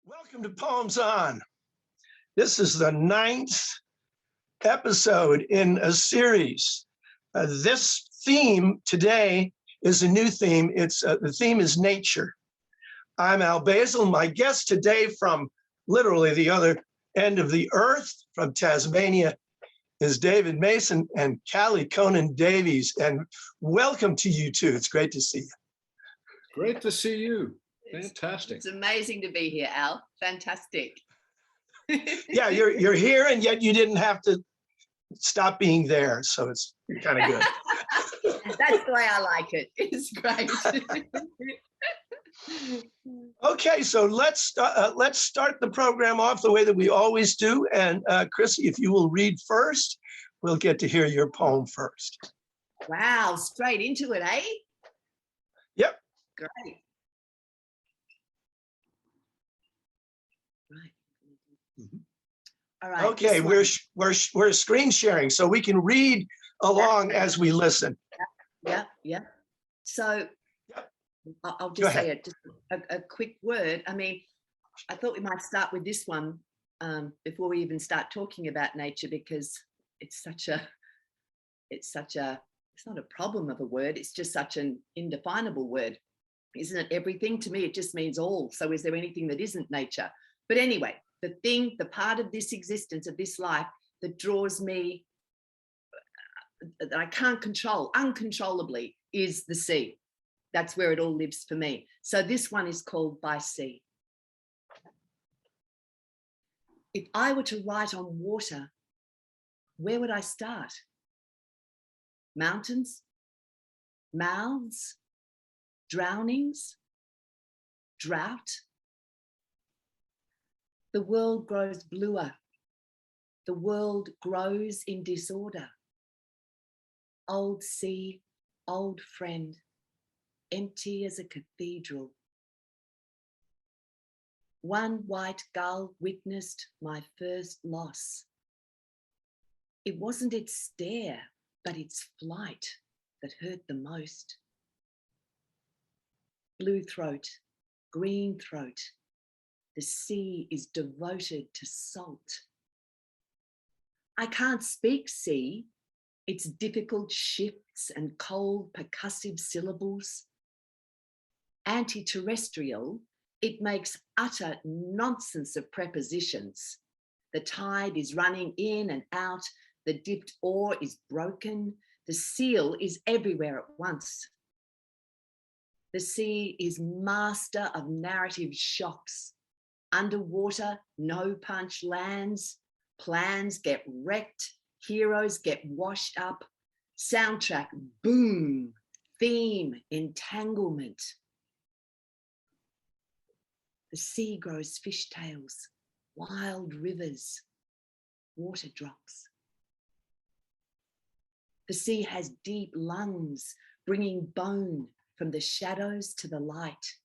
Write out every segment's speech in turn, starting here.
Welcome to Poems On. This is the 9th episode in a series. This theme today is a new theme. The theme is nature. I'm Al Basile. My guest today from literally the other end of the earth, from Tasmania, is David Mason and Callie Conan-Davies. And welcome to you two. It's great to see you. Great to see you. Fantastic. It's amazing to be here, Al. Fantastic. Yeah, you're here, and yet you didn't have to stop being there, so it's kind of good. That's the way I like it. It's great. Okay, so let's start the program off the way that we always do. And Chrissy, if you will read first, we'll get to hear your poem first. Wow, straight into it, eh? Yep. Great. Right. Mhm. All right. Okay, we're screen sharing, so we can read along as we listen. Yeah. So Yep. I'll just say it, just a quick word. I mean, I thought we might start with this one before we even start talking about nature, because it's not a problem of a word. It's just such an indefinable word. Isn't it everything? To me, it just means all. So is there anything that isn't nature? But anyway, the part of this existence, of this life, that draws me, that I can't control uncontrollably, is the sea. That's where it all lives for me. So this one is called By Sea. If I were to write on water, where would I start? Mountains? Mouths? Drownings? Drought? The world grows bluer. The world grows in disorder. Old sea, old friend, empty as a cathedral. One white gull witnessed my first loss. It wasn't its stare, but its flight that hurt the most. Blue throat, green throat, the sea is devoted to salt. I can't speak sea, its difficult shifts and cold percussive syllables. Anti-terrestrial, it makes utter nonsense of prepositions. The tide is running in and out, the dipped oar is broken, the seal is everywhere at once. The sea is master of narrative shocks. Underwater, no punch lands, plans get wrecked, heroes get washed up, soundtrack, boom, theme, entanglement. The sea grows fishtails, wild rivers, water drops. The sea has deep lungs, bringing bone from the shadows to the light.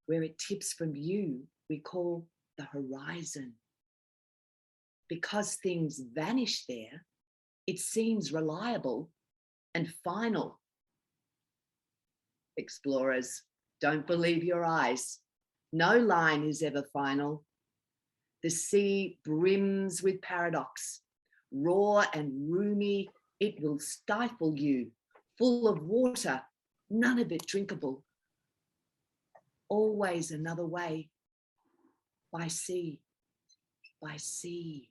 Where it tips from view, we call the horizon. Because things vanish there, it seems reliable and final. Explorers, don't believe your eyes. No line is ever final. The sea brims with paradox. Raw and roomy, it will stifle you. Full of water, none of it drinkable. Always another way. By sea, by sea.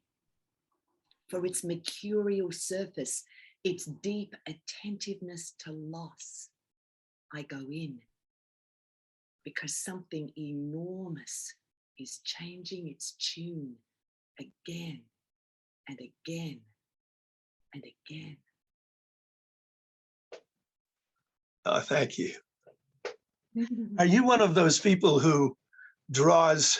For its mercurial surface, its deep attentiveness to loss, I go in, because something enormous is changing its tune again and again and again. Oh, thank you. Are you one of those people who draws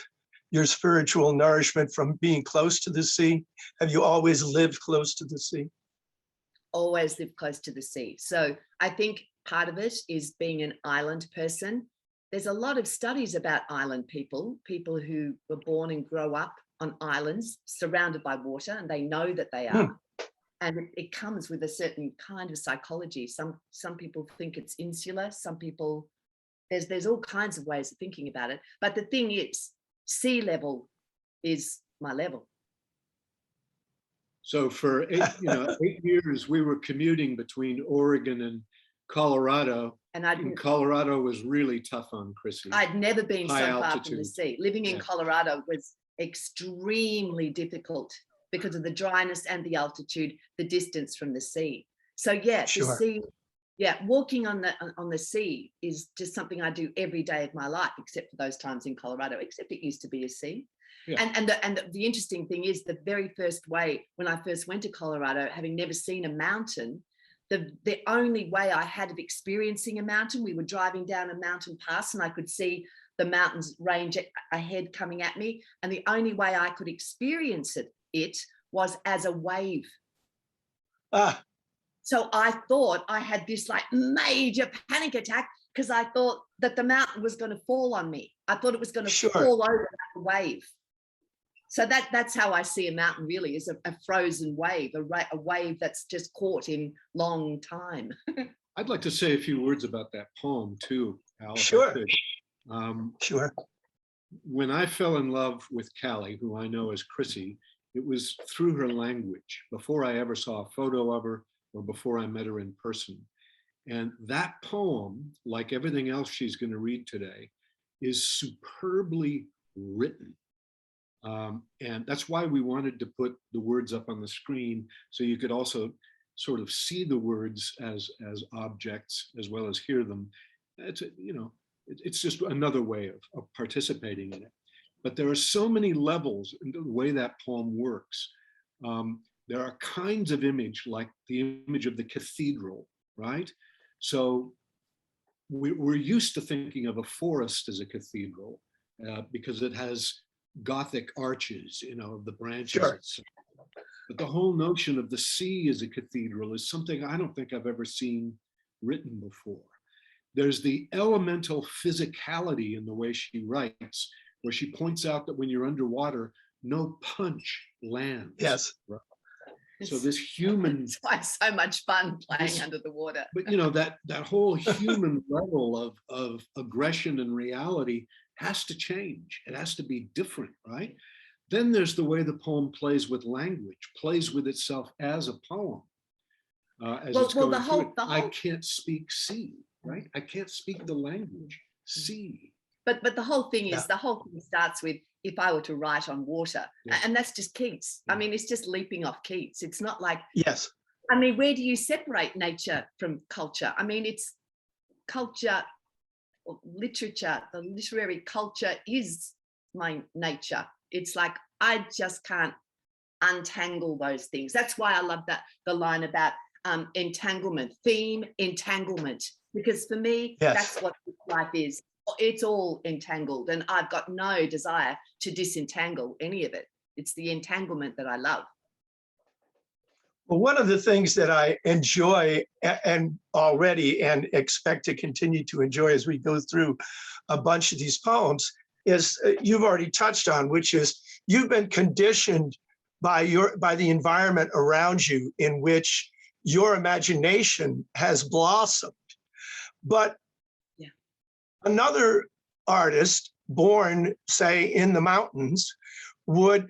your spiritual nourishment from being close to the sea? Have you always lived close to the sea? Always lived close to the sea. So I think part of it is being an island person. There's a lot of studies about island people who were born and grow up on islands surrounded by water, and they know that they are. And it comes with a certain kind of psychology. Some people think it's insular. Some people there's all kinds of ways of thinking about it. But the thing is, sea level is my level. So for 8 years, we were commuting between Oregon and Colorado. And Colorado was really tough on Chrissy. I'd never been High so far altitude. from the sea. Living in Colorado was extremely difficult because of the dryness and the altitude, the distance from the sea. So yeah, Sure. the sea, walking on the sea is just something I do every day of my life, except for those times in Colorado, except it used to be a sea. Yeah. And the interesting thing is, the very first way, when I first went to Colorado, having never seen a mountain, the only way I had of experiencing a mountain, we were driving down a mountain pass and I could see the mountains range ahead coming at me. And the only way I could experience it was as a wave. So I thought I had this like major panic attack because I thought that the mountain was going to fall on me. I thought it was going to fall over like a wave. So that's how I see a mountain, really, is a frozen wave, a wave that's just caught in long time. I'd like to say a few words about that poem too, Al. Sure. Sure. When I fell in love with Callie, who I know as Chrissy, it was through her language, before I ever saw a photo of her or before I met her in person. And that poem, like everything else she's going to read today, is superbly written. And that's why we wanted to put the words up on the screen, so you could also sort of see the words as objects as well as hear them. It's just another way of participating in it. But there are so many levels in the way that poem works. There are kinds of image, like the image of the cathedral, right? So we're used to thinking of a forest as a cathedral because it has Gothic arches, of the branches. Sure. But the whole notion of the sea as a cathedral is something I don't think I've ever seen written before. There's the elemental physicality in the way she writes, where she points out that when you're underwater, no punch lands. Yes. Right? So this human. It's why it's so much fun playing under the water. But that whole human level of aggression and reality has to change. It has to be different, right? Then there's the way the poem plays with language, plays with itself as a poem. I can't speak sea, right? I can't speak the language, sea. But the whole thing is, the whole thing starts with, if I were to write on water, and that's just Keats. I mean, it's just leaping off Keats. It's not like, I mean, where do you separate nature from culture? I mean, it's culture, literature, the literary culture is my nature. It's like, I just can't untangle those things. That's why I love the line about entanglement, theme, entanglement, because for me, that's what life is. It's all entangled, and I've got no desire to disentangle any of it. It's the entanglement that I love. Well, one of the things that I enjoy and already and expect to continue to enjoy as we go through a bunch of these poems is you've already touched on, which is you've been conditioned by the environment around you in which your imagination has blossomed. But another artist born, say, in the mountains would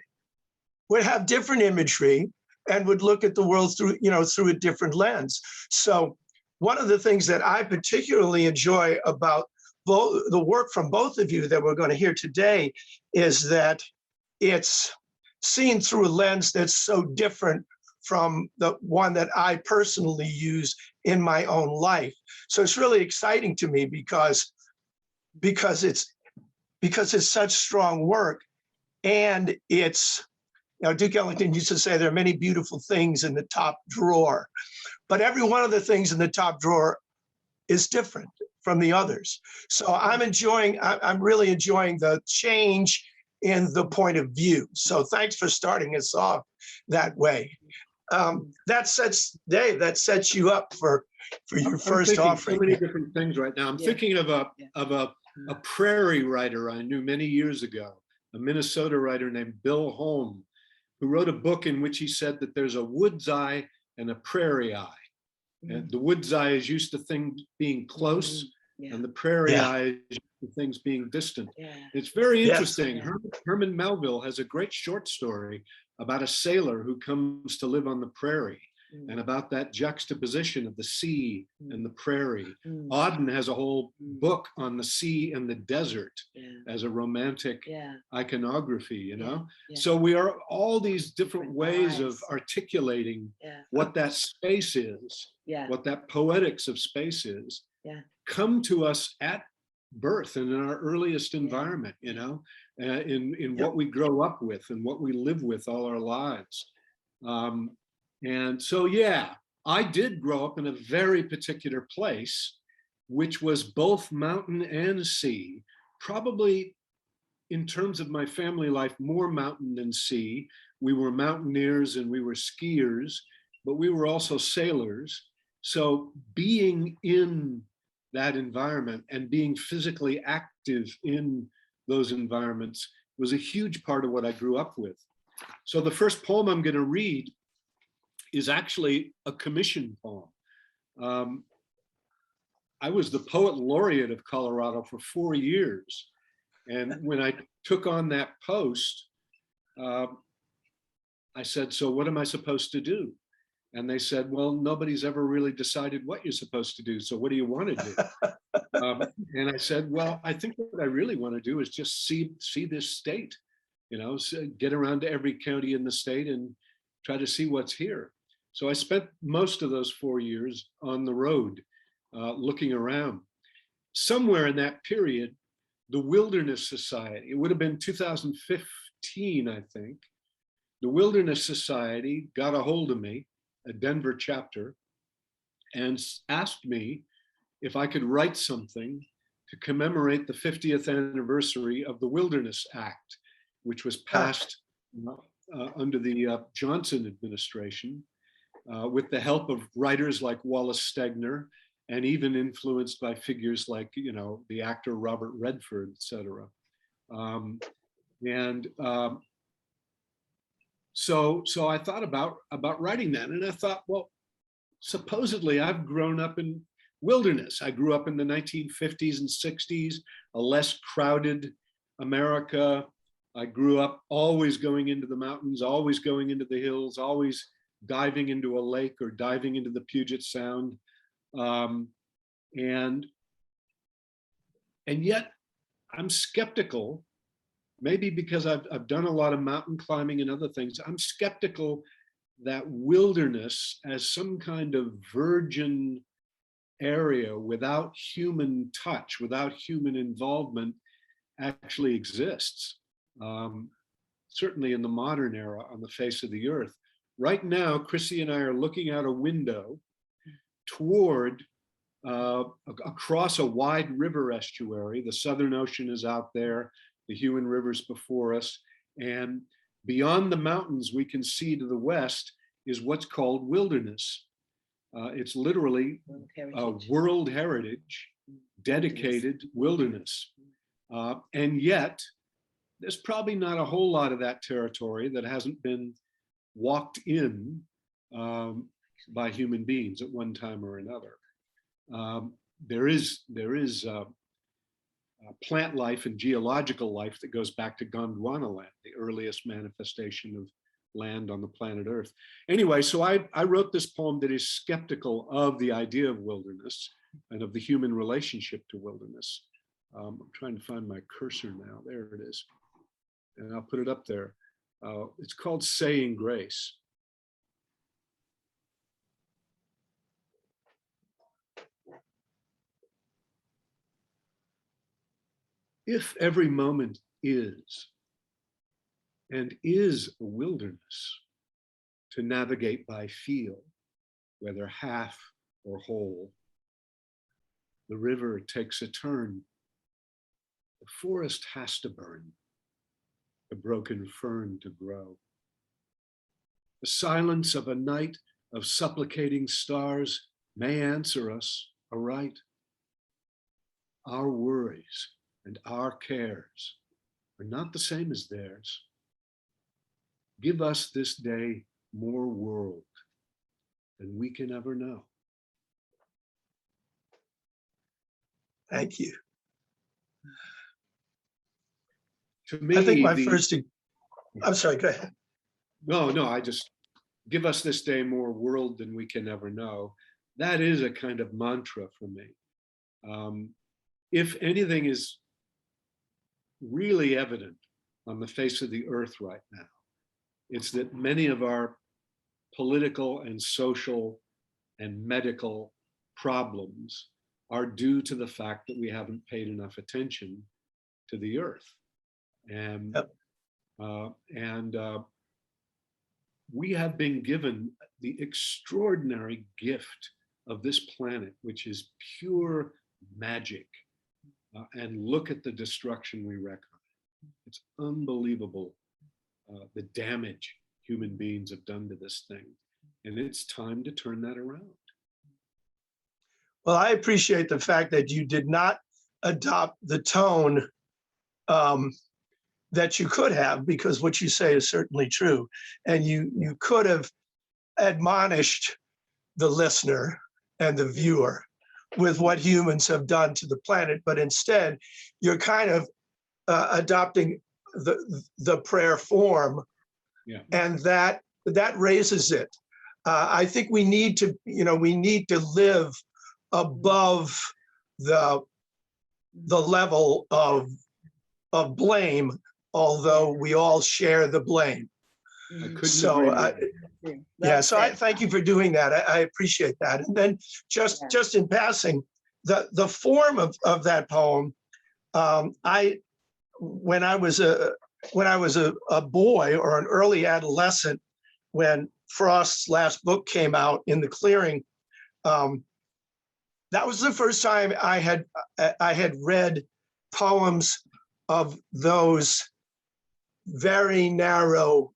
have different imagery and would look at the world through a different lens. So one of the things that I particularly enjoy about the work from both of you that we're going to hear today is that it's seen through a lens that's so different from the one that I personally use in my own life. So it's really exciting to me because it's such strong work, and it's, Duke Ellington used to say there are many beautiful things in the top drawer, but every one of the things in the top drawer is different from the others. So I'm really enjoying the change in the point of view. So thanks for starting us off that way. That sets you up for your first offering. So many different things right now. I'm thinking of a prairie writer I knew many years ago, a Minnesota writer named Bill Holm, who wrote a book in which he said that there's a wood's eye and a prairie eye. And the wood's eye is used to things being close, Yeah. and the prairie Yeah. eyes, things being distant. Yeah. It's very Yes. interesting. Yeah. Herman Melville has a great short story about a sailor who comes to live on the prairie, and about that juxtaposition of the sea and the prairie. Auden has a whole book on the sea and the desert as a romantic iconography, you know? So we are all these different ways of articulating what that space is, what that poetics of space is, come to us at birth and in our earliest environment, you know, in what we grow up with and what we live with all our lives. And so, yeah, I did grow up in a very particular place, which was both mountain and sea, probably in terms of my family life, more mountain than sea. We were mountaineers and we were skiers, but we were also sailors. So being in that environment and being physically active in those environments was a huge part of what I grew up with. So the first poem I'm going to read is actually a commission poem. I was the poet laureate of Colorado for 4 years. And when I took on that post, I said, so what am I supposed to do? And they said, well, nobody's ever really decided what you're supposed to do. So what do you want to do? And I said, well, I think what I really want to do is just see this state, you know, get around to every county in the state and try to see what's here. So I spent most of those 4 years on the road, looking around. Somewhere in that period, the Wilderness Society, it would have been 2015, I think, the Wilderness Society got a hold of me, a Denver chapter, and asked me if I could write something to commemorate the 50th anniversary of the Wilderness Act, which was passed under the Johnson administration, with the help of writers like Wallace Stegner, and even influenced by figures like, you know, the actor Robert Redford, et cetera. So I thought about writing that, and I thought, well, supposedly I've grown up in wilderness. I grew up in the 1950s and 60s, a less crowded America. I grew up always going into the mountains, always going into the hills, always diving into a lake or diving into the Puget Sound. And yet I'm skeptical, maybe because I've done a lot of mountain climbing and other things. I'm skeptical that wilderness as some kind of virgin area without human touch, without human involvement, actually exists. Certainly in the modern era on the face of the earth. Right now, Chrissy and I are looking out a window toward across a wide river estuary. The Southern Ocean is out there, the Huon River's before us, and beyond the mountains we can see to the west is what's called wilderness. It's literally a world heritage dedicated wilderness. And yet, there's probably not a whole lot of that territory that hasn't been walked in by human beings at one time or another. There is plant life and geological life that goes back to Gondwana land, the earliest manifestation of land on the planet Earth. Anyway, so I wrote this poem that is skeptical of the idea of wilderness and of the human relationship to wilderness. I'm trying to find my cursor now. There it is. And I'll put it up there. It's called Saying Grace. If every moment is, and is a wilderness to navigate by feel, whether half or whole, the river takes a turn. The forest has to burn, the broken fern to grow. The silence of a night of supplicating stars may answer us aright. Our worries and our cares are not the same as theirs. Give us this day more world than we can ever know. Thank you. To me, I think my first, I'm sorry, go ahead. No, I just give us this day more world than we can ever know. That is a kind of mantra for me. If anything is really evident on the face of the earth right now, it's that many of our political and social and medical problems are due to the fact that we haven't paid enough attention to the earth. And, Yep. We have been given the extraordinary gift of this planet, which is pure magic. And look at the destruction we wreak on it. It's unbelievable, the damage human beings have done to this thing. And it's time to turn that around. Well, I appreciate the fact that you did not adopt the tone that you could have, because what you say is certainly true. And you could have admonished the listener and the viewer with what humans have done to the planet, but instead you're kind of adopting the prayer form, Yeah. and that raises it. I think we need to live above the level of blame, although we all share the blame. I couldn't So agree more. yeah, so I thank you for doing that. I appreciate that. And then just in passing, the form of that poem, when I was a boy or an early adolescent, when Frost's last book came out, In the Clearing, that was the first time I had read poems of those very narrow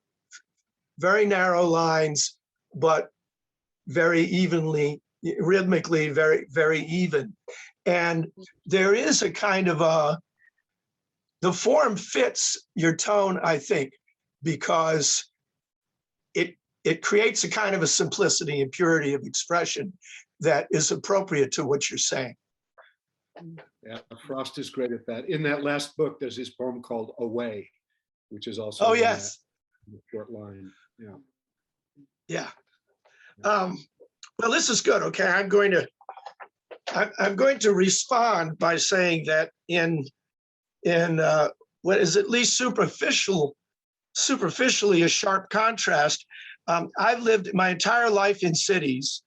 lines, but very evenly, rhythmically, very, very even. And there is a kind of the form fits your tone, I think, because it creates a kind of a simplicity and purity of expression that is appropriate to what you're saying. Yeah, Frost is great at that. In that last book, there's this poem called Away, which is also Oh, yes. a short line. Yeah. Yeah. Well, this is good. Okay, I'm going to respond by saying that in what is at least superficially a sharp contrast. I've lived my entire life in cities,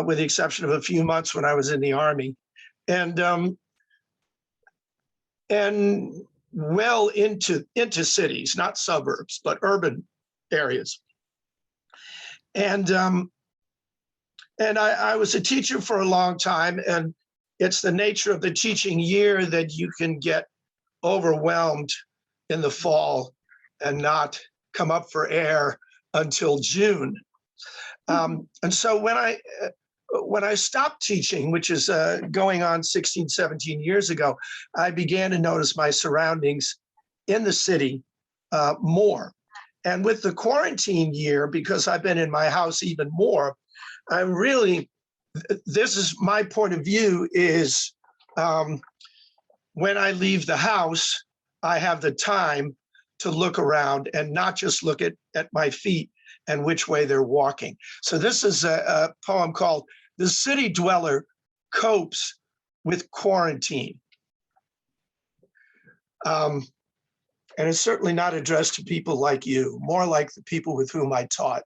with the exception of a few months when I was in the Army, and well into cities, not suburbs, but urban areas. And I was a teacher for a long time, and it's the nature of the teaching year that you can get overwhelmed in the fall and not come up for air until June. And so when I stopped teaching, which is going on 16, 17 years ago, I began to notice my surroundings in the city more. And with the quarantine year, because I've been in my house even more, I'm really, this is my point of view, is when I leave the house, I have the time to look around and not just look at my feet and which way they're walking. So this is a poem called The City Dweller Copes with Quarantine. And it's certainly not addressed to people like you, more like the people with whom I taught.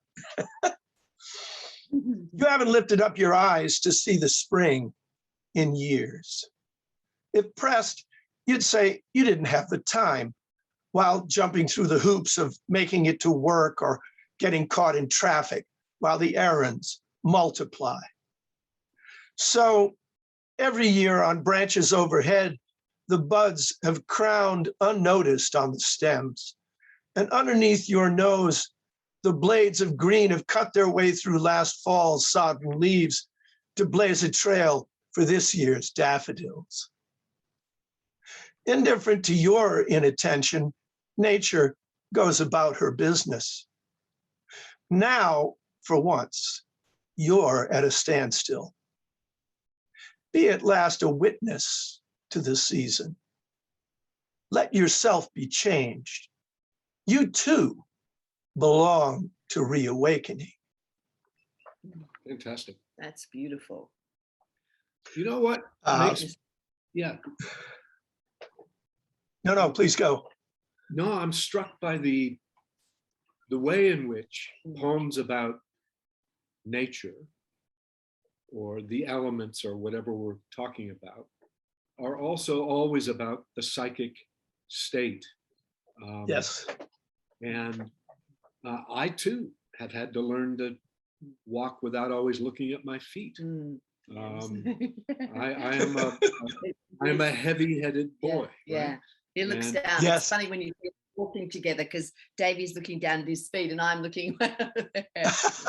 You haven't lifted up your eyes to see the spring in years. If pressed, you'd say you didn't have the time while jumping through the hoops of making it to work or getting caught in traffic while the errands multiply. So every year on branches overhead, the buds have crowned unnoticed on the stems. And underneath your nose, the blades of green have cut their way through last fall's sodden leaves to blaze a trail for this year's daffodils. Indifferent to your inattention, nature goes about her business. Now, for once, you're at a standstill. Be at last a witness to the season. Let yourself be changed. You too belong to reawakening. Fantastic. That's beautiful. You know what? Yeah. No, please go. No, I'm struck by the way in which poems about nature or the elements or whatever we're talking about are also always about the psychic state. Yes. And I too have had to learn to walk without always looking at my feet. I am a heavy-headed boy. Yeah. Right? He looks And- down. Yes. It's funny when you're walking together because Davey's looking down at his feet and I'm looking. It's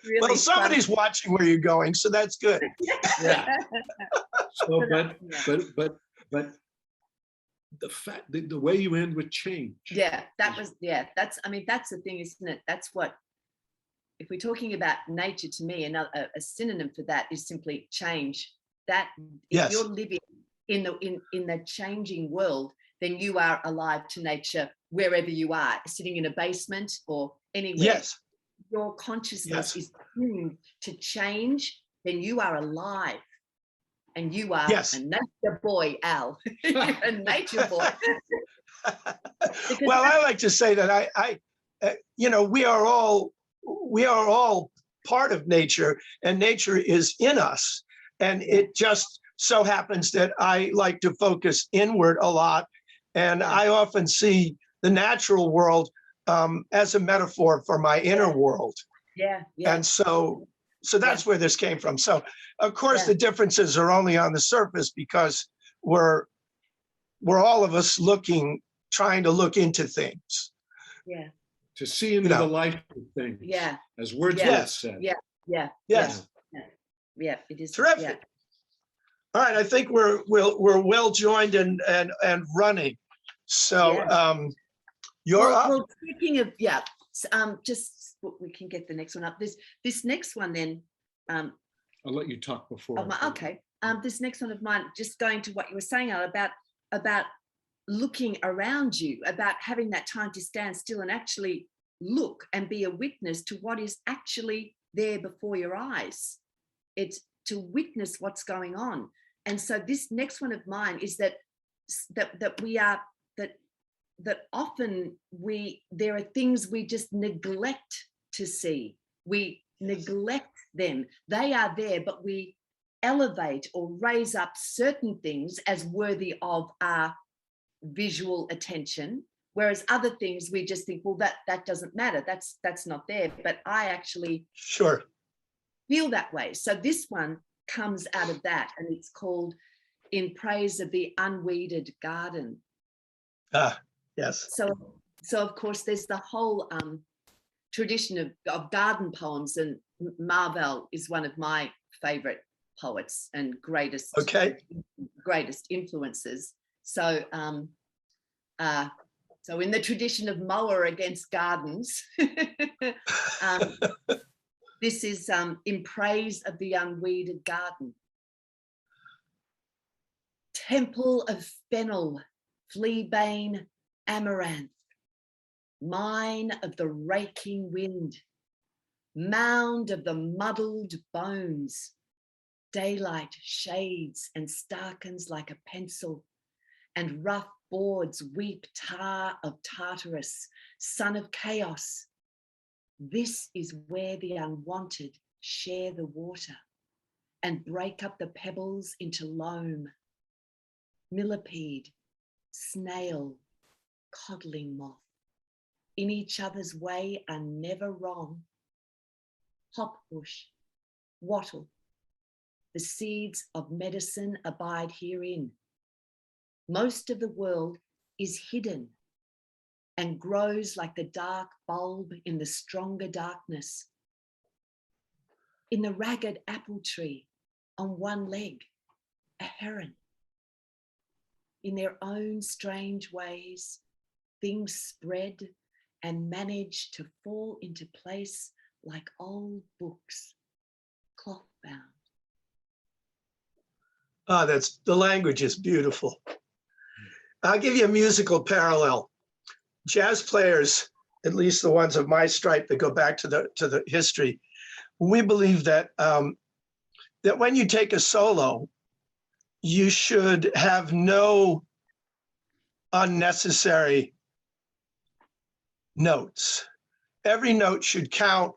really Well, somebody's watching where you're going, so that's good. Yeah. So, but the fact, the way you end with change. Yeah, that's the thing, isn't it? That's what, if we're talking about nature, to me, another a synonym for that is simply change. That if Yes. you're living in the changing world, then you are alive to nature wherever you are, sitting in a basement or anywhere. Yes. Your consciousness Yes. is tuned to change, then you are alive. And you are Yes. a nature boy, Al. You're a nature boy. Well, I like to say that I we are all part of nature, and nature is in us. And it just so happens that I like to focus inward a lot. And I often see the natural world as a metaphor for my inner world. Yeah. And so that's where this came from. So, of course, the differences are only on the surface because we're all of us trying to look into things. Yeah. To see into the life of things. Yeah. As Wordsworth said. Yeah. Yes. Yeah. It is Terrific. Yeah. All right, I think we're well joined and running. So you're up. Well, speaking of just we can get the next one up. This next one then. I'll let you talk before. Okay. This next one of mine, just going to what you were saying about looking around you, about having that time to stand still and actually look and be a witness to what is actually there before your eyes. It's to witness what's going on. And so this next one of mine is that often there are things we just neglect to see. We neglect them. They are there, but we elevate or raise up certain things as worthy of our visual attention, whereas other things we just think, well, that doesn't matter. That's not there. But I actually feel that way. So this one comes out of that, and it's called In Praise of the Unweeded Garden. Yes. So of course there's the whole tradition of garden poems, and Marvell is one of my favorite poets and greatest influences. So so in the tradition of mower against gardens, this is In Praise of the Unweeded Garden. Temple of fennel, fleabane, amaranth, mine of the raking wind, mound of the muddled bones, daylight shades and starkens like a pencil, and rough boards weep tar of Tartarus, son of chaos. This is where the unwanted share the water and break up the pebbles into loam. Millipede, snail, codling moth, in each other's way are never wrong. Hopbush, wattle, the seeds of medicine abide herein. Most of the world is hidden and grows like the dark bulb in the stronger darkness. In the ragged apple tree, on one leg, a heron. In their own strange ways, things spread and manage to fall into place like old books, cloth bound. That's the language is beautiful. I'll give you a musical parallel. Jazz players, at least the ones of my stripe that go back to the history, we believe that that when you take a solo, you should have no unnecessary notes. Every note should count,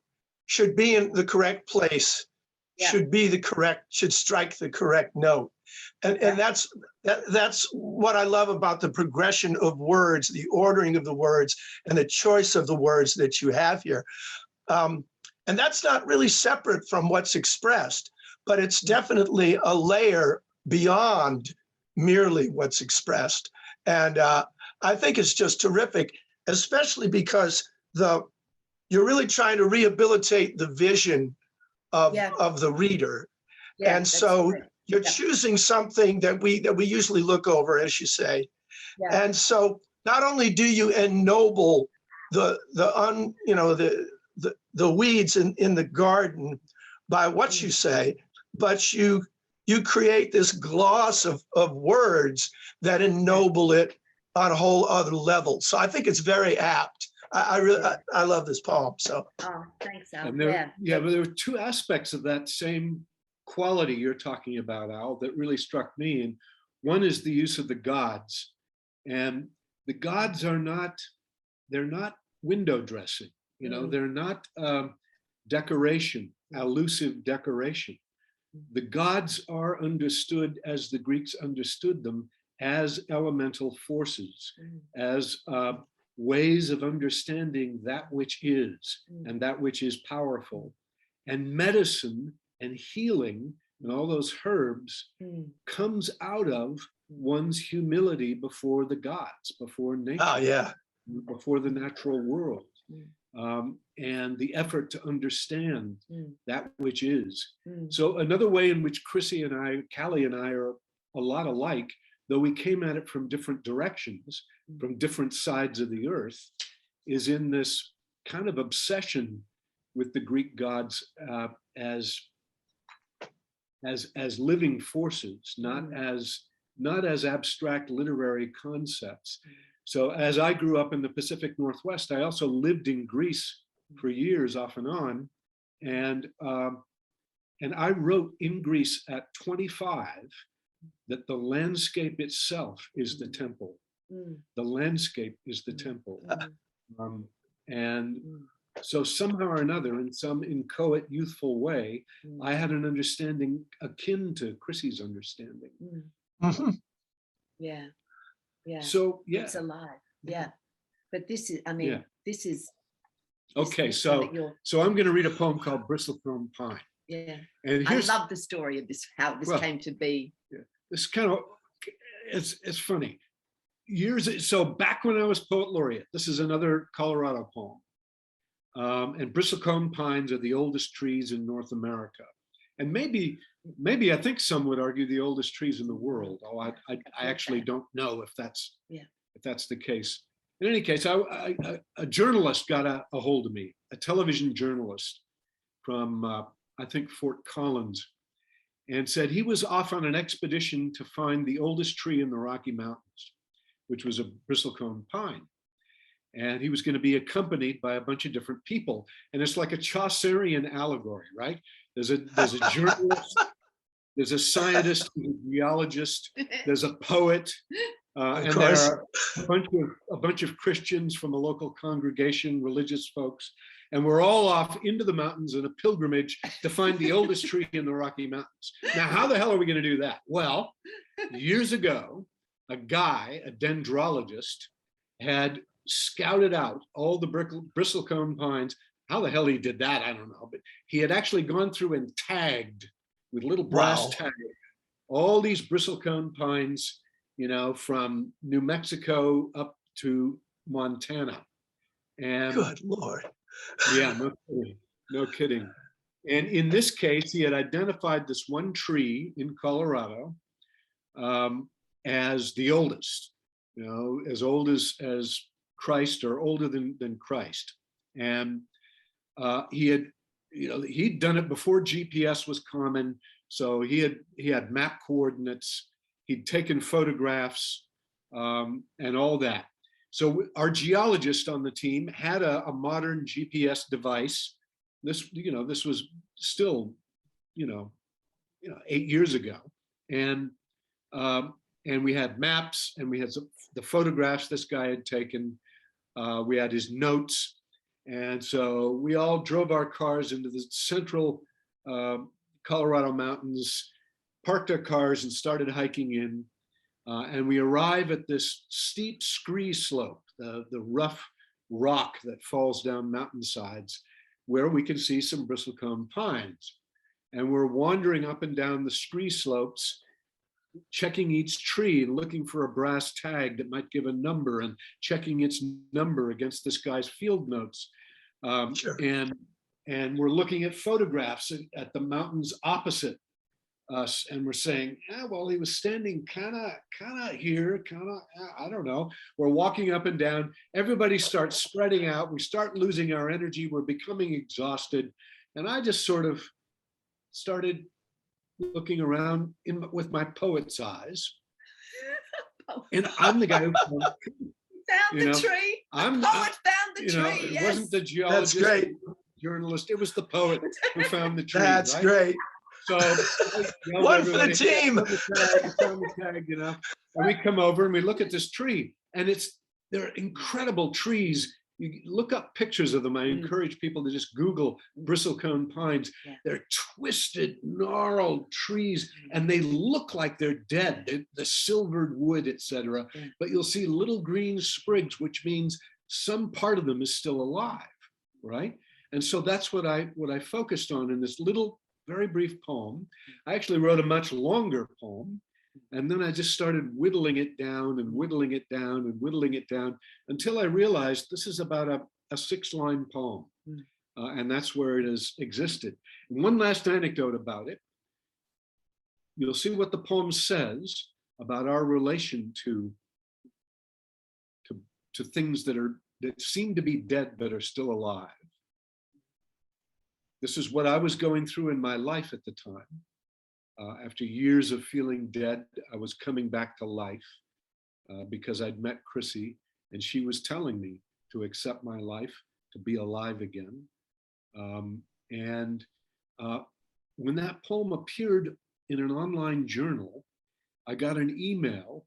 should be in the correct place, should strike the correct note. And that's what I love about the progression of words, the ordering of the words, and the choice of the words that you have here. And that's not really separate from what's expressed, but it's definitely a layer beyond merely what's expressed. And I think it's just terrific, especially because you're really trying to rehabilitate the vision of the reader. Yeah, and so correct. you're choosing something that we usually look over, as you say. Yeah. And so not only do you ennoble the weeds in the garden by what you say, but you create this gloss of words that ennoble it on a whole other level. So I think it's very apt. I love this poem. So thanks, Al. And but there were two aspects of that same quality you're talking about, Al, that really struck me. And one is the use of the gods. And the gods are they're not window dressing, they're not decoration, elusive decoration. The gods are understood as the Greeks understood them, as elemental forces, as ways of understanding that which is and that which is powerful. And medicine and healing and all those herbs comes out of one's humility before the gods, before nature, before the natural world, and the effort to understand that which is. So another way in which Callie and I are a lot alike, though we came at it from different directions, from different sides of the earth, is in this kind of obsession with the Greek gods as living forces, not as abstract literary concepts. So as I grew up in the Pacific Northwest, I also lived in Greece for years off and on, and I wrote in Greece at 25 that the landscape itself is the temple. The landscape is the temple. And so somehow or another, in some inchoate, youthful way, I had an understanding akin to Chrissy's understanding. Yeah. So It's alive. Yeah. But this is, this is. Okay, so I'm going to read a poem called Bristlecone Pine. Yeah. And I love the story of this, how this came to be. Yeah, this kind of, it's funny. So back when I was poet laureate, this is another Colorado poem. And bristlecone pines are the oldest trees in North America. And maybe I think some would argue the oldest trees in the world. I actually don't know if that's the case. In any case, a journalist got a hold of me, a television journalist from I think Fort Collins, and said he was off on an expedition to find the oldest tree in the Rocky Mountains, which was a bristlecone pine. And he was going to be accompanied by a bunch of different people. And it's like a Chaucerian allegory, right? There's a journalist, there's a scientist, a geologist, there's a poet, and there are a bunch of Christians from a local congregation, religious folks, and we're all off into the mountains in a pilgrimage to find the oldest tree in the Rocky Mountains. Now, how the hell are we going to do that? Well, years ago, a guy, a dendrologist, had scouted out all the bristlecone pines. How the hell he did that, I don't know, but he had actually gone through and tagged with little brass tags all these bristlecone pines, from New Mexico up to Montana. And good Lord. Yeah, no kidding. And in this case, he had identified this one tree in Colorado as the oldest, as old as Christ or older than Christ. And he'd done it before GPS was common, So he had map coordinates, he'd taken photographs, and all that. So our geologist on the team had a modern GPS device. This was still, 8 years ago, and we had maps, and we had the photographs this guy had taken. We had his notes, and so we all drove our cars into the central Colorado mountains, parked our cars, and started hiking in. And we arrive at this steep scree slope, the rough rock that falls down mountainsides, where we can see some bristlecone pines. And we're wandering up and down the scree slopes, checking each tree and looking for a brass tag that might give a number, and checking its number against this guy's field notes. Sure. And we're looking at photographs at the mountains opposite us, and we're saying, yeah, well, he was standing kind of here, I don't know. We're walking up and down. Everybody starts spreading out. We start losing our energy. We're becoming exhausted. And I just sort of started looking around with my poet's eyes. And I'm the guy who found the tree. I'm the poet found the tree. It yes. wasn't the geologist, That's great. journalist. It was the poet who found the tree. That's right? great. So One for the team. Found the tag, and we come over and we look at this tree, and they're incredible trees. You look up pictures of them. I encourage people to just Google bristlecone pines. Yeah. They're twisted, gnarled trees, and they look like they're dead. The silvered wood, etc. Yeah. But you'll see little green sprigs, which means some part of them is still alive, right? And so that's what I focused on in this little, very brief poem. I actually wrote a much longer poem, and then I just started whittling it down and whittling it down and whittling it down until I realized this is about a 6-line poem. And that's where it has existed. And one last anecdote about it. You'll see what the poem says about our relation to things that seem to be dead but are still alive. This is what I was going through in my life at the time. After years of feeling dead, I was coming back to life because I'd met Chrissy, and she was telling me to accept my life, to be alive again. And when that poem appeared in an online journal, I got an email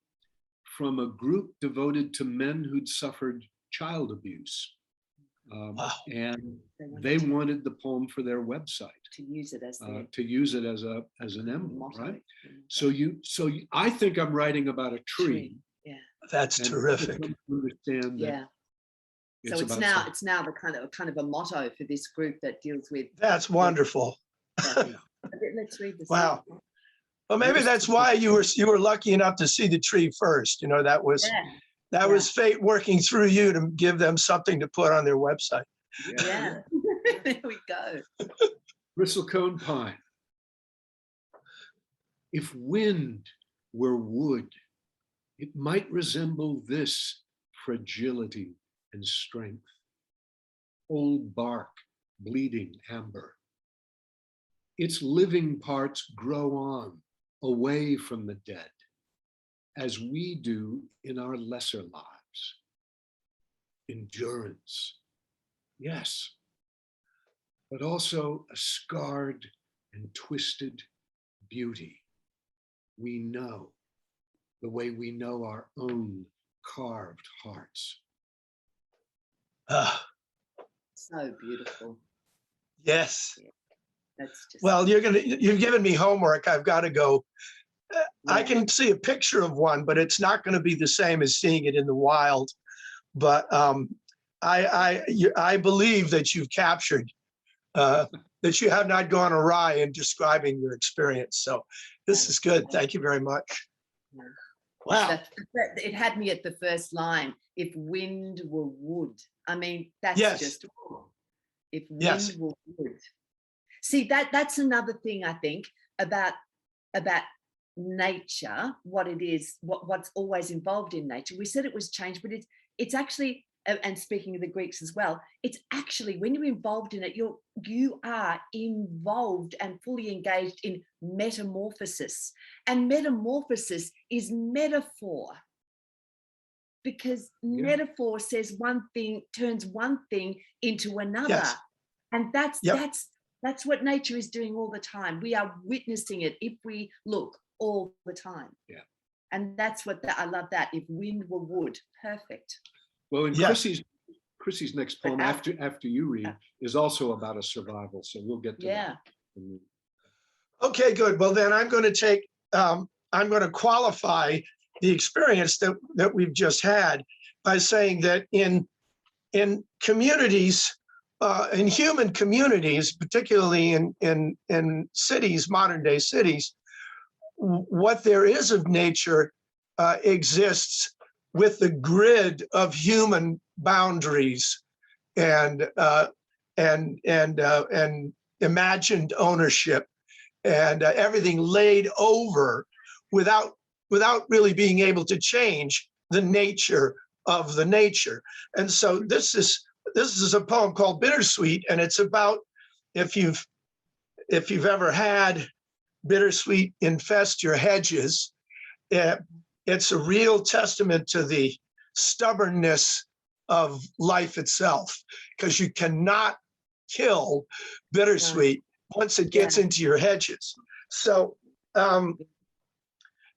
from a group devoted to men who'd suffered child abuse. Wow. And they wanted the poem for their website to use it as an emblem, motto. right? So I think I'm writing about a tree. Yeah, That's terrific. Understand that. Yeah. So it's now the kind of a motto for this group that deals with. That's wonderful. Let's read this. Wow. Well, maybe that's why you were lucky enough to see the tree first. That was. Yeah. That was fate working through you to give them something to put on their website. Yeah. There we go. Bristlecone pine. If wind were wood, it might resemble this fragility and strength. Old bark, bleeding amber. Its living parts grow on, away from the dead, as we do in our lesser lives. Endurance, yes, but also a scarred and twisted beauty. We know the way we know our own carved hearts. So beautiful. Yes. Yeah, that's just. Well, you've given me homework. I've got to go. I can see a picture of one, but it's not going to be the same as seeing it in the wild. But I believe that you've captured, that you have not gone awry in describing your experience. So this is good. Thank you very much. Yeah. Wow. It had me at the first line. If wind were wood. I mean, that's just. If wind were wood. See, that's another thing I think about nature, what it is, what's always involved in nature. We said it was change, but it's actually and speaking of the Greeks as well, it's actually, when you're involved in it, you are involved and fully engaged in metamorphosis. And metamorphosis is metaphor, because metaphor says one thing, turns one thing into another. Yes. And that's what nature is doing all the time. We are witnessing it if we look all the time. Yeah. And that's what I love that. If wind were wood, perfect. Well, in Yes. Chrissy's next poem, after you read, is also about a survival. So we'll get to that. Okay, good. Well, then I'm going to qualify the experience that we've just had by saying that in communities, in human communities, particularly in cities, modern day cities, what there is of nature exists with the grid of human boundaries and imagined ownership and everything laid over without really being able to change the nature of the nature. And so this is a poem called Bittersweet, and it's about if you've ever had bittersweet infest your hedges. It's a real testament to the stubbornness of life itself, because you cannot kill bittersweet once it gets into your hedges. So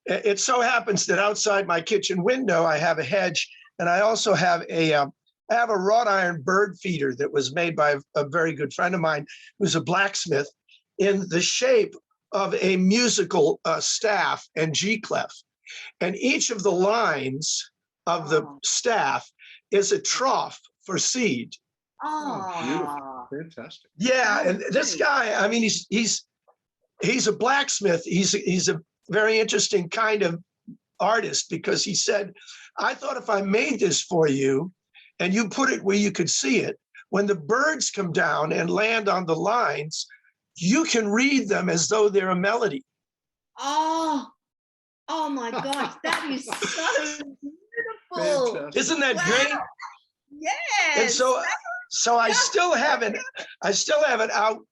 it so happens that outside my kitchen window, I have a hedge, and I also have a wrought iron bird feeder that was made by a very good friend of mine who's a blacksmith, in the shape of a musical staff and G-clef. And each of the lines of the staff is a trough for seed. Oh, beautiful. Fantastic. Yeah, and this guy, I mean, he's a blacksmith. He's a very interesting kind of artist, because he said, I thought if I made this for you and you put it where you could see it, when the birds come down and land on the lines, you can read them as though they're a melody. Oh my gosh, that is so beautiful. Fantastic. Isn't that great? Yes. And so I still have it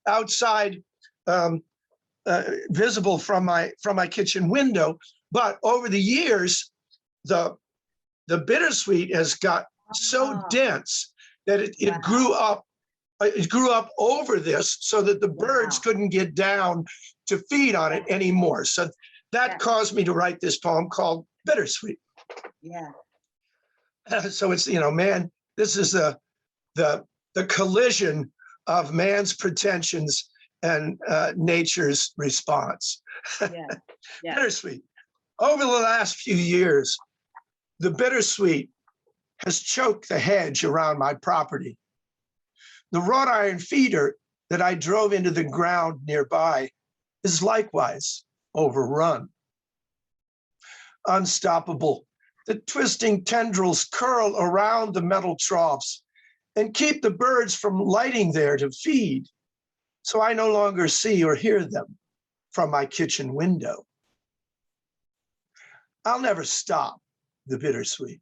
outside, visible from my kitchen window. But over the years, the bittersweet has got so dense that it grew up. It grew up over this so that the birds couldn't get down to feed on it anymore. So that caused me to write this poem called Bittersweet. Yeah. So it's, man, this is the collision of man's pretensions and nature's response. Bittersweet. Over the last few years, the bittersweet has choked the hedge around my property. The wrought iron feeder that I drove into the ground nearby is likewise overrun. Unstoppable, the twisting tendrils curl around the metal troughs and keep the birds from lighting there to feed, so I no longer see or hear them from my kitchen window. I'll never stop the bittersweet.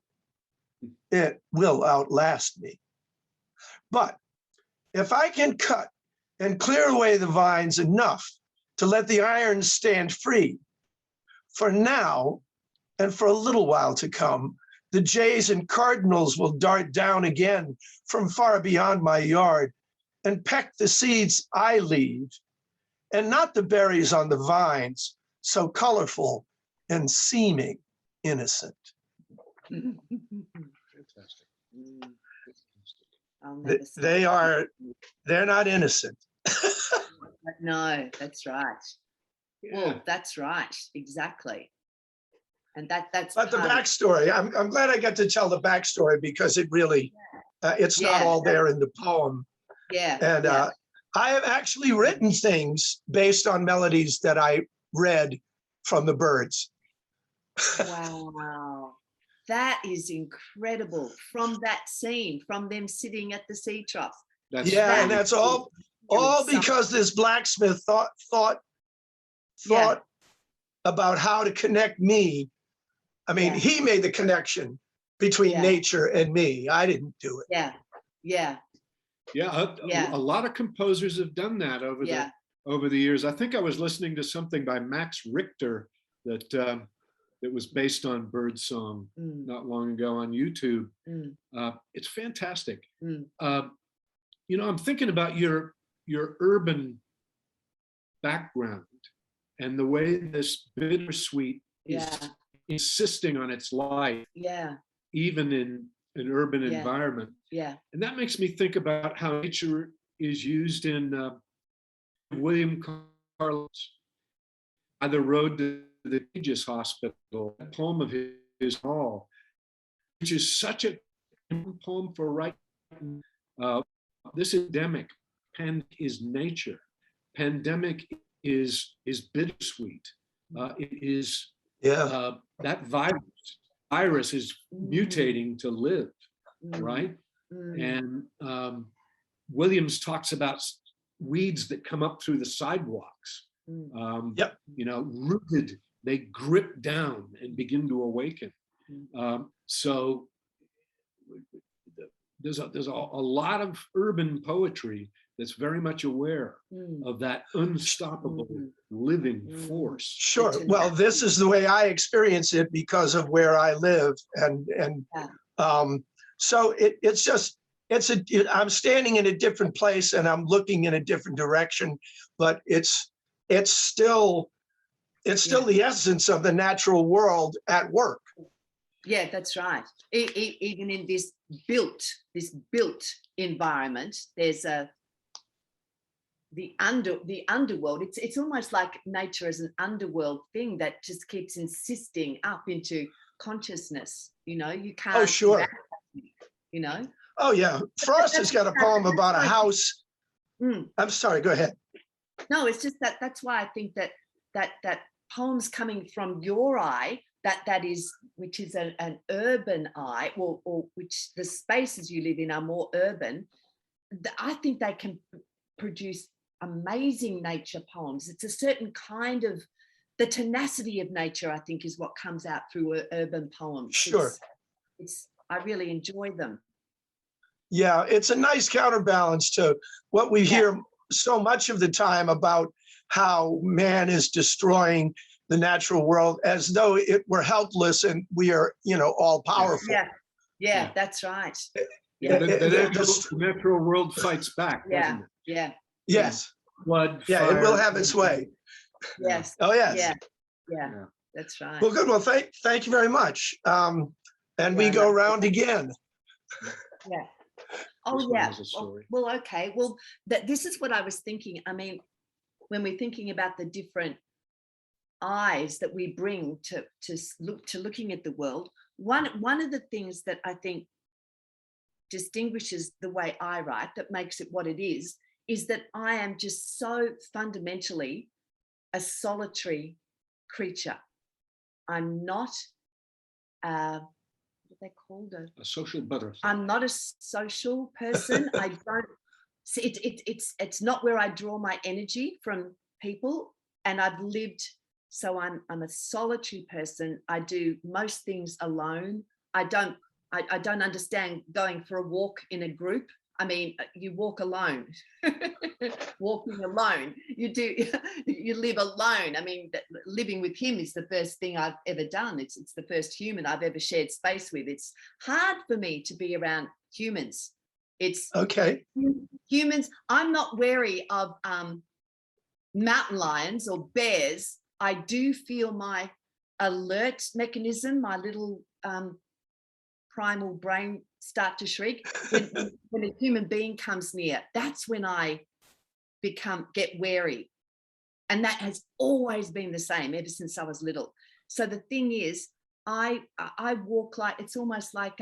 It will outlast me. But if I can cut and clear away the vines enough to let the iron stand free, for now and for a little while to come, the jays and cardinals will dart down again from far beyond my yard and peck the seeds I leave, and not the berries on the vines, so colorful and seeming innocent. Fantastic. They're not innocent. No, that's right. Yeah. Well, that's right, exactly. And that's But the backstory, I'm glad I got to tell the backstory, because it really, it's not all there in the poem. And I have actually written things based on melodies that I read from the birds. Wow. That is incredible. From that scene, from them sitting at the sea trough. And that's all because this blacksmith thought about how to connect me. I mean, he made the connection between Yeah. nature and me. I didn't do it. Yeah. Yeah. Yeah, Yeah. a lot of composers have done that over Yeah. the years. I think I was listening to something by Max Richter that that was based on birdsong not long ago on YouTube. It's fantastic. You know, I'm thinking about your urban background and the way this bittersweet is Yeah. insisting on its life, Yeah. even in an urban Yeah. environment. Yeah. And that makes me think about how nature is used in William Carlos, By the Road to the Aegis Hospital, a poem of his Hall, which is such a poem for writing. This endemic, is nature. Pandemic is bittersweet. It is that virus is mutating to live, right? And Williams talks about weeds that come up through the sidewalks. You know, rooted, they grip down and begin to awaken. So there's a lot of urban poetry that's very much aware of that unstoppable living force. Sure. Well, this is the way I experience it because of where I live, and so it's just I'm standing in a different place and I'm looking in a different direction, but it's still the essence of the natural world at work. Yeah, that's right. Even in this built environment, there's the underworld. It's almost like nature as an underworld thing that just keeps insisting up into consciousness. You know, you can't. Oh, sure. You know. Oh yeah, Frost has got a poem about a house. I'm sorry. Go ahead. No, it's just that's why I think that poems coming from your eye, which is an urban eye, or which the spaces you live in are more urban. I think they can produce amazing nature poems. It's a certain kind of the tenacity of nature, I think, is what comes out through urban poems. Sure. I really enjoy them. Yeah, it's a nice counterbalance to what we hear so much of the time about how man is destroying the natural world as though it were helpless and we are, all powerful. Yeah, that's right. The natural world fights back, doesn't it? Yeah. Yes. Flood, yeah, fire, it will have its way. Yes. Oh, yes. Yeah. That's right. Well, good. Well, thank you very much. And we go round again. Yeah. Oh, yeah. Well, okay. Well, this is what I was thinking. I mean, when we're thinking about the different eyes that we bring to looking at the world, one of the things that I think distinguishes the way I write, that makes it what it is that I am just so fundamentally a solitary creature. I'm not what are they called? A social butterfly. I'm not a social person. I don't see it's not where I draw my energy from people, and I've lived. So I'm a solitary person. I do most things alone. I don't understand going for a walk in a group. I mean, you walk alone. Walking alone, you live alone. I mean, living with him is the first thing I've ever done. It's the first human I've ever shared space with. It's hard for me to be around humans. It's okay. Humans. I'm not wary of mountain lions or bears. I do feel my alert mechanism, my little primal brain start to shriek when a human being comes near. That's when I get wary, and that has always been the same ever since I was little. So the thing is, I walk like, it's almost like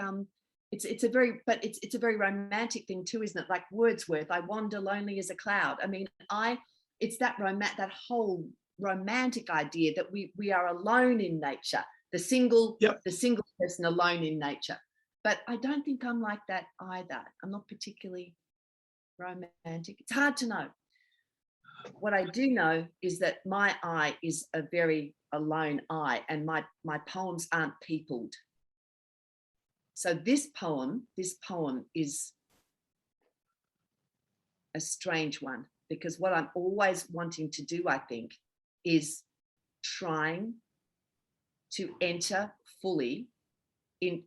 it's a very romantic thing too, isn't it? Like Wordsworth, I wander lonely as a cloud. I mean, it's that whole romantic idea that we are alone in nature, the single person alone in nature. But I don't think I'm like that either. I'm not particularly romantic. It's hard to know. What I do know is that my eye is a very alone eye, and my poems aren't peopled. So this poem is a strange one, because what I'm always wanting to do, I think, is trying to enter fully in.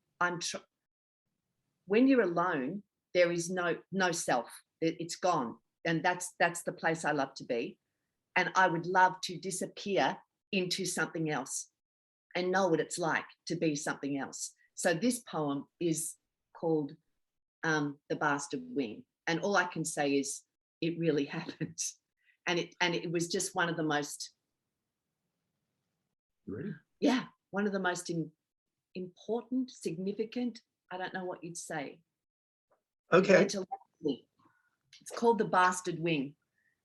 When you're alone, there is no self. It's gone, and that's the place I love to be. And I would love to disappear into something else and know what it's like to be something else. So this poem is called The Bastard Wing. And all I can say is it really happened. And it was just one of the most, one of the most important, significant, I don't know what you'd say. Okay. Intellectually. It's called The Bastard Wing.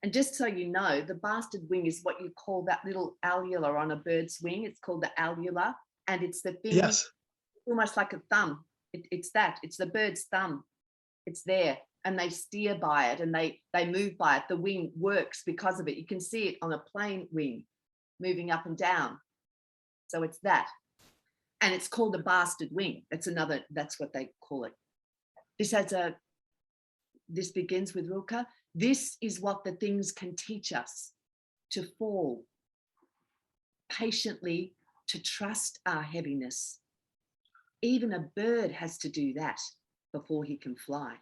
And just so you know, the bastard wing is what you call that little alveolar on a bird's wing. It's called the alveolar, and it's the thing, Yes. almost like a thumb. It's the bird's thumb. It's there, and they steer by it, and they move by it. The wing works because of it. You can see it on a plane wing, moving up and down. So it's that, and it's called the bastard wing. That's what they call it. This begins with Rilke. This is what the things can teach us: to fall patiently, to trust our heaviness. Even a bird has to do that before he can fly.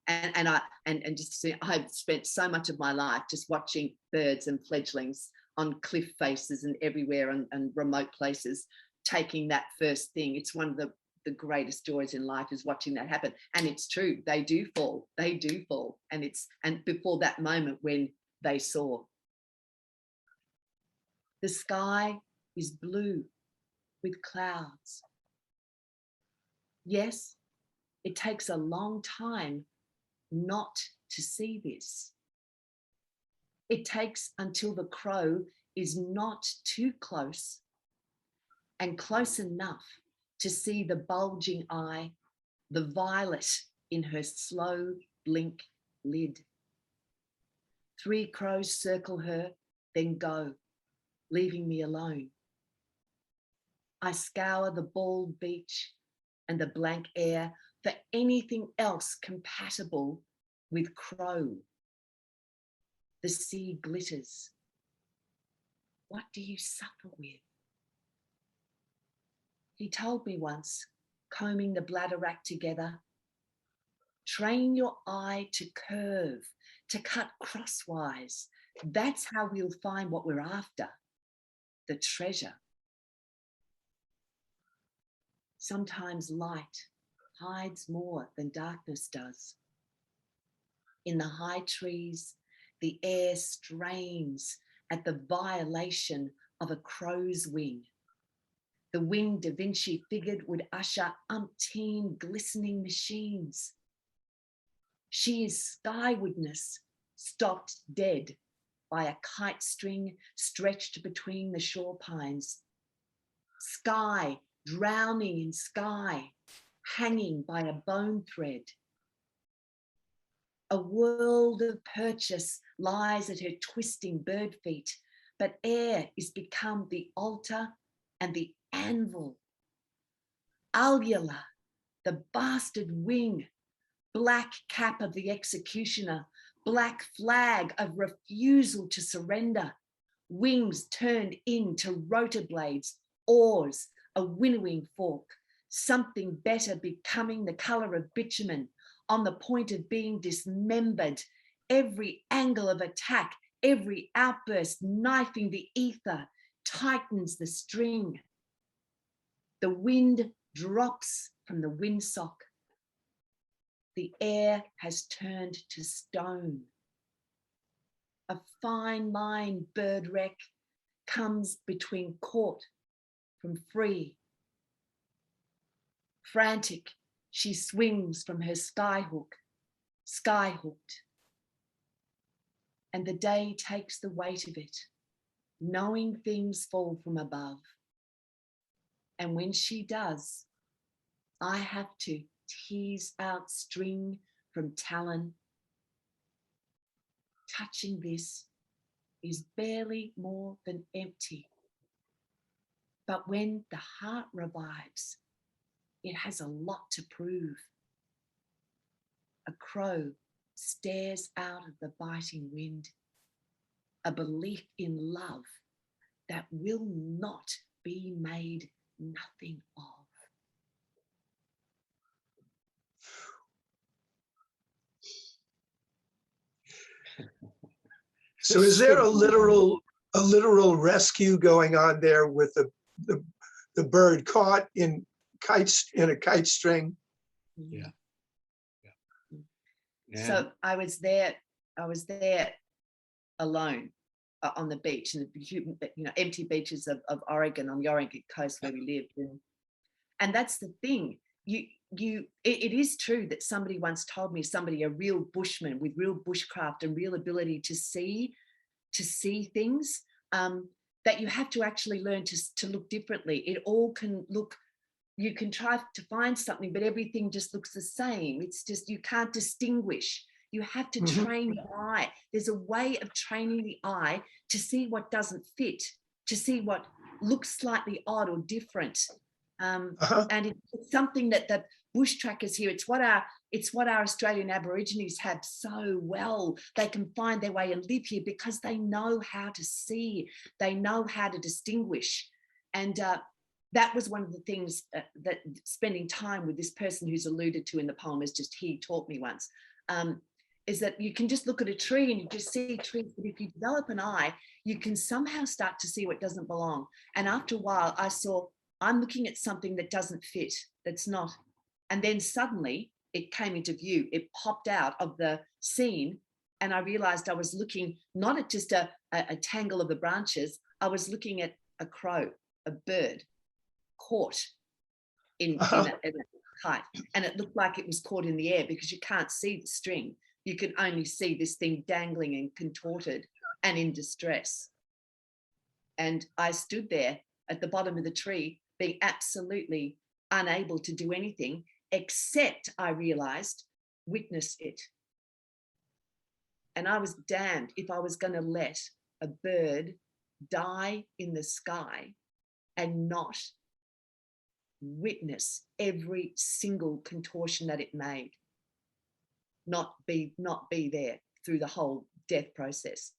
And just to say, I've spent so much of my life just watching birds and fledglings on cliff faces and everywhere and remote places taking that first thing. It's one of the greatest joys in life, is watching that happen. And it's true, they do fall. And before that moment when they soar. The sky is blue with clouds. Yes, it takes a long time not to see this. It takes until the crow is not too close and close enough to see the bulging eye, the violet in her slow blink lid. 3 crows circle her, then go, leaving me alone. I scour the bald beach and the blank air for anything else compatible with crow. The sea glitters. What do you suffer with? He told me once, combing the bladder-wrack together, train your eye to curve, to cut crosswise. That's how we'll find what we're after, the treasure. Sometimes light hides more than darkness does. In the high trees, the air strains at the violation of a crow's wing. The wing Da Vinci figured would usher umpteen glistening machines. She is skywardness, stopped dead by a kite string stretched between the shore pines. Sky drowning in sky, hanging by a bone thread. A world of purchase lies at her twisting bird feet, but air is become the altar and the anvil. Alveolar, the bastard wing, black cap of the executioner, black flag of refusal to surrender, wings turned into rotor blades, oars, a winnowing fork, something better becoming the colour of bitumen, on the point of being dismembered, every angle of attack, every outburst knifing the ether, tightens the string. The wind drops from the windsock. The air has turned to stone. A fine line bird wreck comes between caught from free. Frantic, she swings from her skyhook, skyhooked. And the day takes the weight of it, knowing things fall from above. And when she does, I have to tease out string from talon. Touching this is barely more than empty. But when the heart revives, it has a lot to prove. A crow stares out of the biting wind, a belief in love that will not be made nothing of. So is there a literal rescue going on there with the bird caught in a kite string? Yeah. So I was there alone on the beach, in the empty beaches of Oregon, on the Oregon coast where we lived. And that's the thing. It is true that somebody once told me, a real bushman with real bushcraft and real ability to see things, that you have to actually learn to look differently. It all can look, you can try to find something, but everything just looks the same. It's just, you can't distinguish. You have to train your eye. There's a way of training the eye to see what doesn't fit, to see what looks slightly odd or different. And it's something that the bush trackers here, it's what our Australian Aborigines have so well. They can find their way and live here because they know how to see, they know how to distinguish. And that was one of the things that spending time with this person who's alluded to in the poem, is just he taught me once, is that you can just look at a tree and you just see trees, but if you develop an eye, you can somehow start to see what doesn't belong. And after a while, I saw, I'm looking at something that doesn't fit, that's not. And then suddenly it came into view, it popped out of the scene, and I realized I was looking not at just a tangle of the branches, I was looking at a crow, a bird, caught in a kite. And it looked like it was caught in the air because you can't see the string. You can only see this thing dangling and contorted and in distress. And I stood there at the bottom of the tree, being absolutely unable to do anything, except I realized, witness it. And I was damned if I was going to let a bird die in the sky and not witness every single contortion that it made, not be there through the whole death process.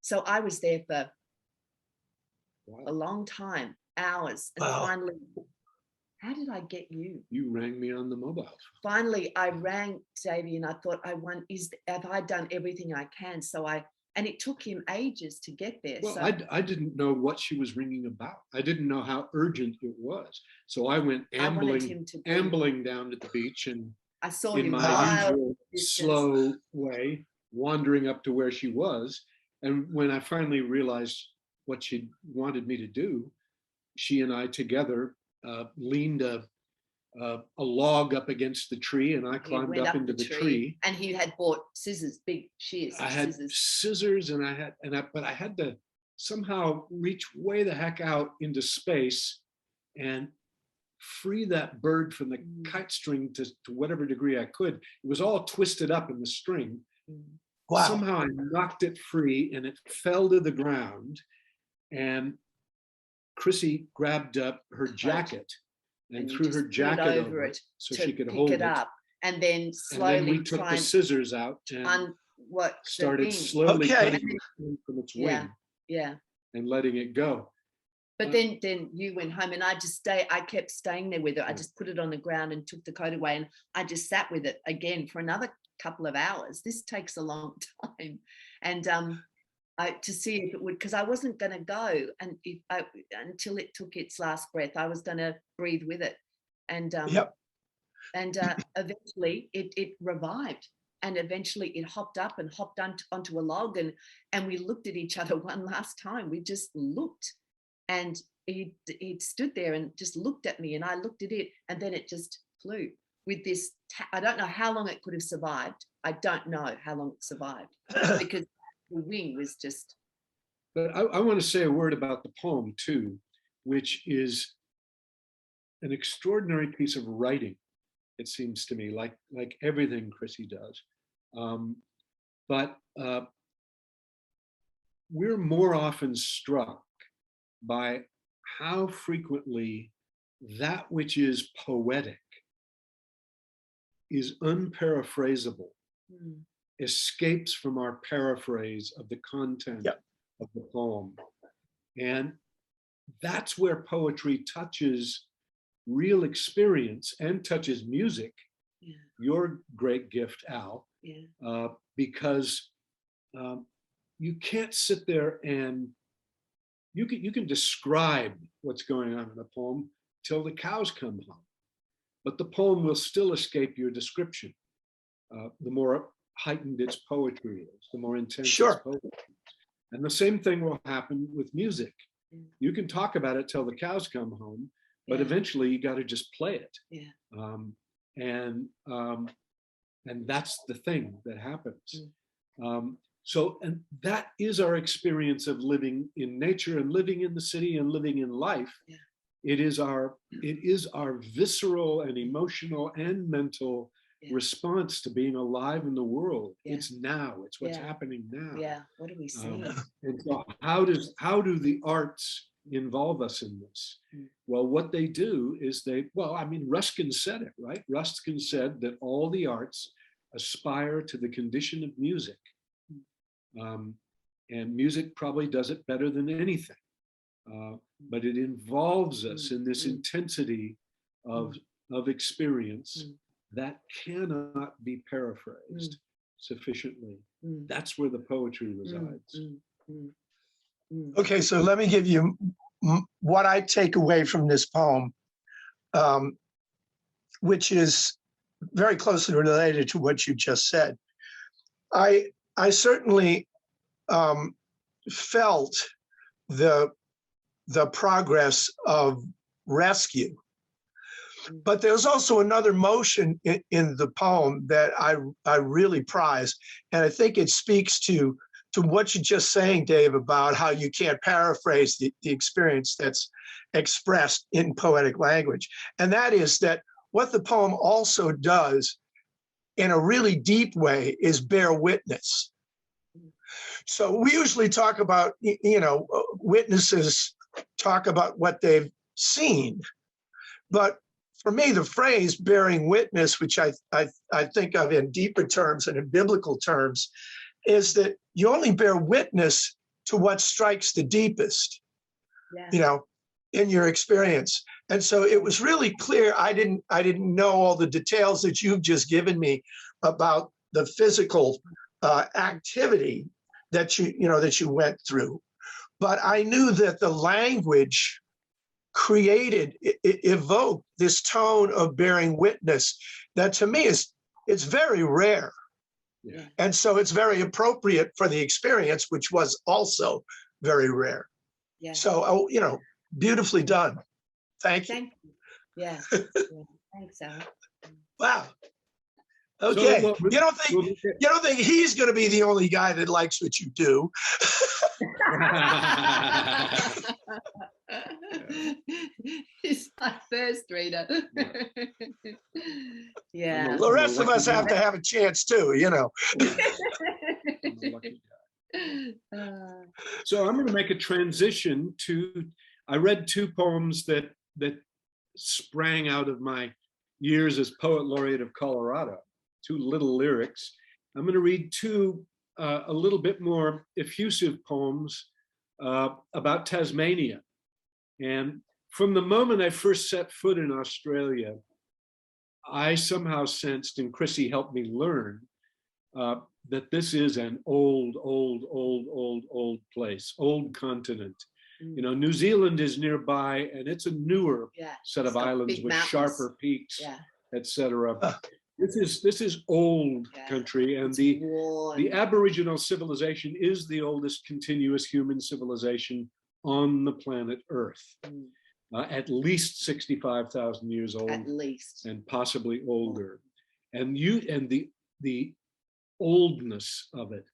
So I was there for a long time, hours, and finally, how did I get you? You rang me on the mobile. Finally, I rang Davey and I thought, have I done everything I can? And it took him ages to get there. Well, so I didn't know what she was ringing about. I didn't know how urgent it was. So I went ambling down to the beach, and I saw in him my usual slow way, wandering up to where she was. And when I finally realized what she wanted me to do, she and I together leaned a log up against the tree, and I climbed up into the tree. And he had bought scissors, big shears. I had scissors, but I had to somehow reach way the heck out into space and free that bird from the kite string to whatever degree I could. It was all twisted up in the string. Wow. Somehow I knocked it free and it fell to the ground. And Chrissy grabbed up her jacket and threw her jacket over it so she could hold it up, and then slowly. And then we took the scissors out and started slowly cutting it from its wing. Yeah. And letting it go. But then you went home, and I kept staying there with it. I just put it on the ground and took the coat away, and I just sat with it again for another couple of hours. This takes a long time, and to see if it would, because I wasn't going to go until it took its last breath. I was going to breathe with it, and eventually it revived, and eventually it hopped up and hopped onto a log, and we looked at each other one last time. We just looked, and he stood there and just looked at me, and I looked at it, and then it just flew with this. I don't know how long it could have survived. I don't know how long it survived because the wing was just. But I want to say a word about the poem too, which is an extraordinary piece of writing. It seems to me, like everything Chrissy does. But we're more often struck by how frequently that which is poetic is unparaphrasable, escapes from our paraphrase of the content of the poem. And that's where poetry touches real experience and touches music, your great gift, Al, because you can't sit there and you can describe what's going on in a poem till the cows come home, but the poem will still escape your description. The more heightened its poetry is, the more intense its poetry is. And the same thing will happen with music. You can talk about it till the cows come home, but eventually you got to just play it. And that's the thing that happens. And that is our experience of living in nature and living in the city and living in life. It is our visceral and emotional and mental response to being alive in the world. It's now. It's what's happening now. What do we see? And so how do the arts involve us in this? Well, what they do is Ruskin said it, right? Ruskin said that all the arts aspire to the condition of music. And music probably does it better than anything. But it involves us in this intensity of experience that cannot be paraphrased sufficiently. That's where the poetry resides. Okay, so let me give you what I take away from this poem, which is very closely related to what you just said. I certainly felt the progress of rescue, but there's also another motion in the poem that I really prize, and I think it speaks to what you're just saying, Dave, about how you can't paraphrase the experience that's expressed in poetic language. And that is that what the poem also does in a really deep way is bear witness. So we usually talk about, witnesses talk about what they've seen. But for me, the phrase bearing witness, which I think of in deeper terms and in biblical terms, is that you only bear witness to what strikes the deepest, in your experience. And so it was really clear. I didn't know all the details that you've just given me about the physical activity that you went through, but I knew that the language evoked this tone of bearing witness that to me it's very rare. And so it's very appropriate for the experience, which was also very rare. So, beautifully done. Thank you. Thank you. Yeah. Thanks, Al. Wow. Okay. So, you don't think he's going to be the only guy that likes what you do? He's my first reader. Yeah. The rest of us have to have a chance too, So I'm going to make a transition to, I read two poems that sprang out of my years as Poet Laureate of Colorado, two little lyrics. I'm going to read two a little bit more effusive poems about Tasmania. And from the moment I first set foot in Australia, I somehow sensed, and Chrissy helped me learn, that this is an old place, old continent. New Zealand is nearby, and it's a newer set of islands with sharper peaks, etc. This is old country, and the Aboriginal civilization is the oldest continuous human civilization on the planet Earth. At least 65,000 years old, at least, and possibly older. And the oldness of it.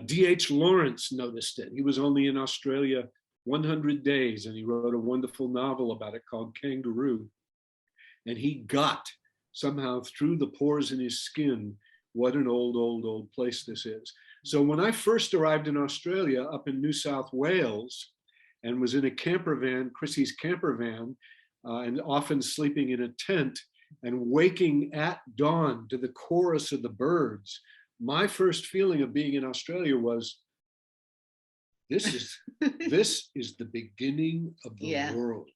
D.H. Lawrence noticed it. He was only in Australia 100 days, and he wrote a wonderful novel about it called Kangaroo. And he got somehow through the pores in his skin what an old place this is. So when I first arrived in Australia up in New South Wales and was in a camper van, Chrissy's camper van, and often sleeping in a tent and waking at dawn to the chorus of the birds. My first feeling of being in Australia was, this is the beginning of the Yeah. world.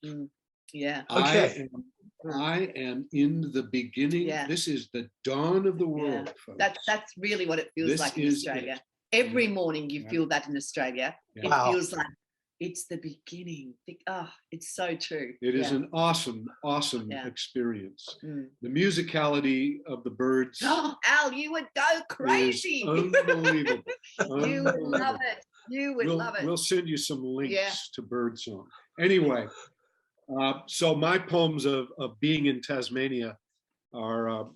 Yeah. Okay. I am in the beginning. Yeah. This is the dawn of the world, Yeah. folks. That's really what it feels This like in is Australia. it. Every morning you Yeah. feel that in Australia. Yeah. It Wow. feels like it's the beginning. It's so true. It is Yeah. an awesome Yeah. experience. Mm. The musicality of the birds Oh, Al, you would go is crazy. unbelievable. You would love it. You would love it. We'll send you some links Yeah. to birdsong. Anyway, so my poems of being in Tasmania are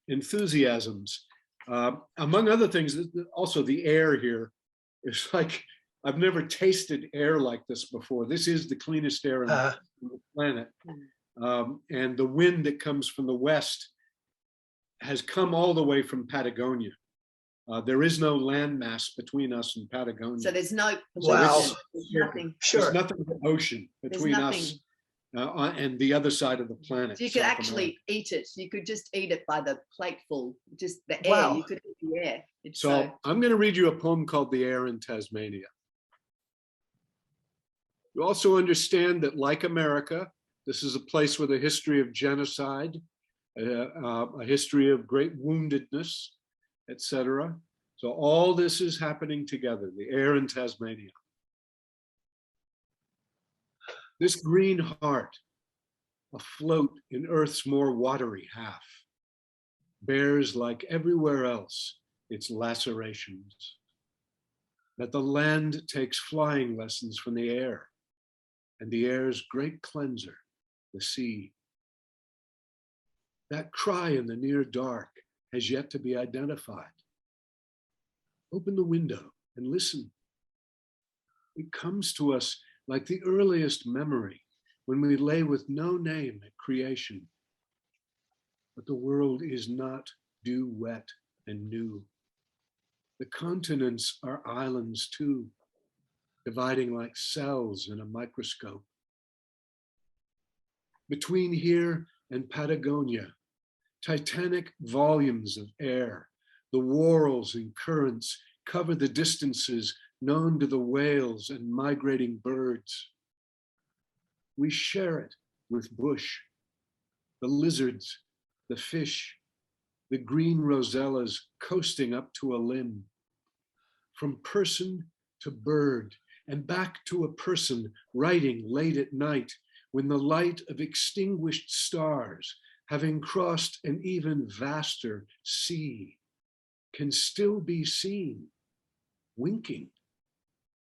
enthusiasms. Among other things, also the air here is like, I've never tasted air like this before. This is the cleanest air on the planet. And the wind that comes from the west has come all the way from Patagonia. There is no landmass between us and Patagonia. So there's no Wow. pollution. There's nothing. Sure. There's nothing but ocean between us and the other side of the planet. So you could South actually America. eat it. You could just eat it by the plateful, just the air. Wow. You could eat the air. It's So I'm going to read you a poem called The Air in Tasmania. You also understand that, like America, this is a place with a history of genocide, a history of great woundedness, etc. So all this is happening together, the air in Tasmania. This green heart, afloat in Earth's more watery half, bears, like everywhere else, its lacerations. That the land takes flying lessons from the air, and the air's great cleanser, the sea. That cry in the near dark has yet to be identified. Open the window and listen. It comes to us like the earliest memory when we lay with no name at creation. But the world is not dew wet and new. The continents are islands too, dividing like cells in a microscope. Between here and Patagonia, titanic volumes of air, the whorls and currents cover the distances known to the whales and migrating birds. We share it with bush, the lizards, the fish, the green rosellas coasting up to a limb. From person to bird and back to a person writing late at night when the light of extinguished stars, having crossed an even vaster sea, can still be seen, winking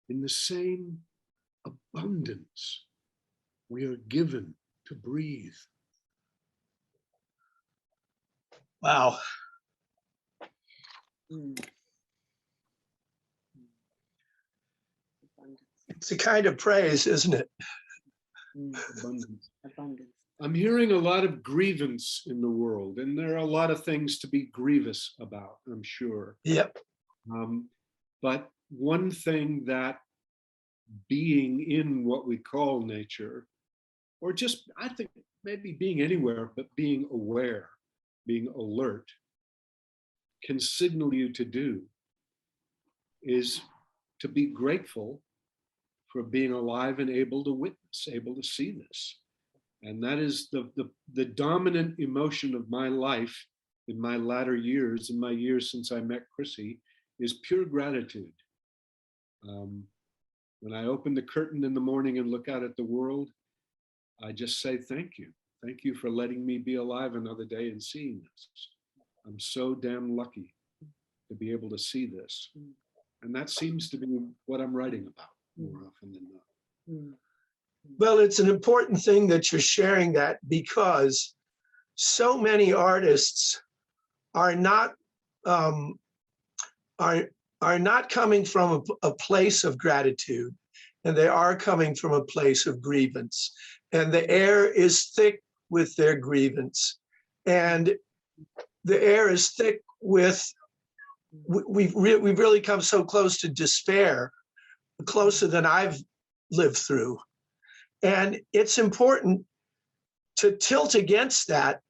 in the same abundance we are given to breathe. Wow. It's a kind of praise, isn't it? Abundance. abundance. I'm hearing a lot of grievance in the world, and there are a lot of things to be grievous about, I'm sure. Yep. But one thing that being in what we call nature, or just, I think maybe being anywhere, but being aware, being alert, can signal you to do is to be grateful for being alive and able to witness, able to see this. And that is the dominant emotion of my life in my latter years, in my years since I met Chrissy, is pure gratitude. When I open the curtain in the morning and look out at the world, I just say, thank you. Thank you for letting me be alive another day and seeing this. I'm so damn lucky to be able to see this. And that seems to be what I'm writing about more often than not. Well, it's an important thing that you're sharing that, because so many artists are not coming from a place of gratitude, and they are coming from a place of grievance, and the air is thick with their grievance, and the air is thick with, we've really come so close to despair, closer than I've lived through. And it's important to tilt against that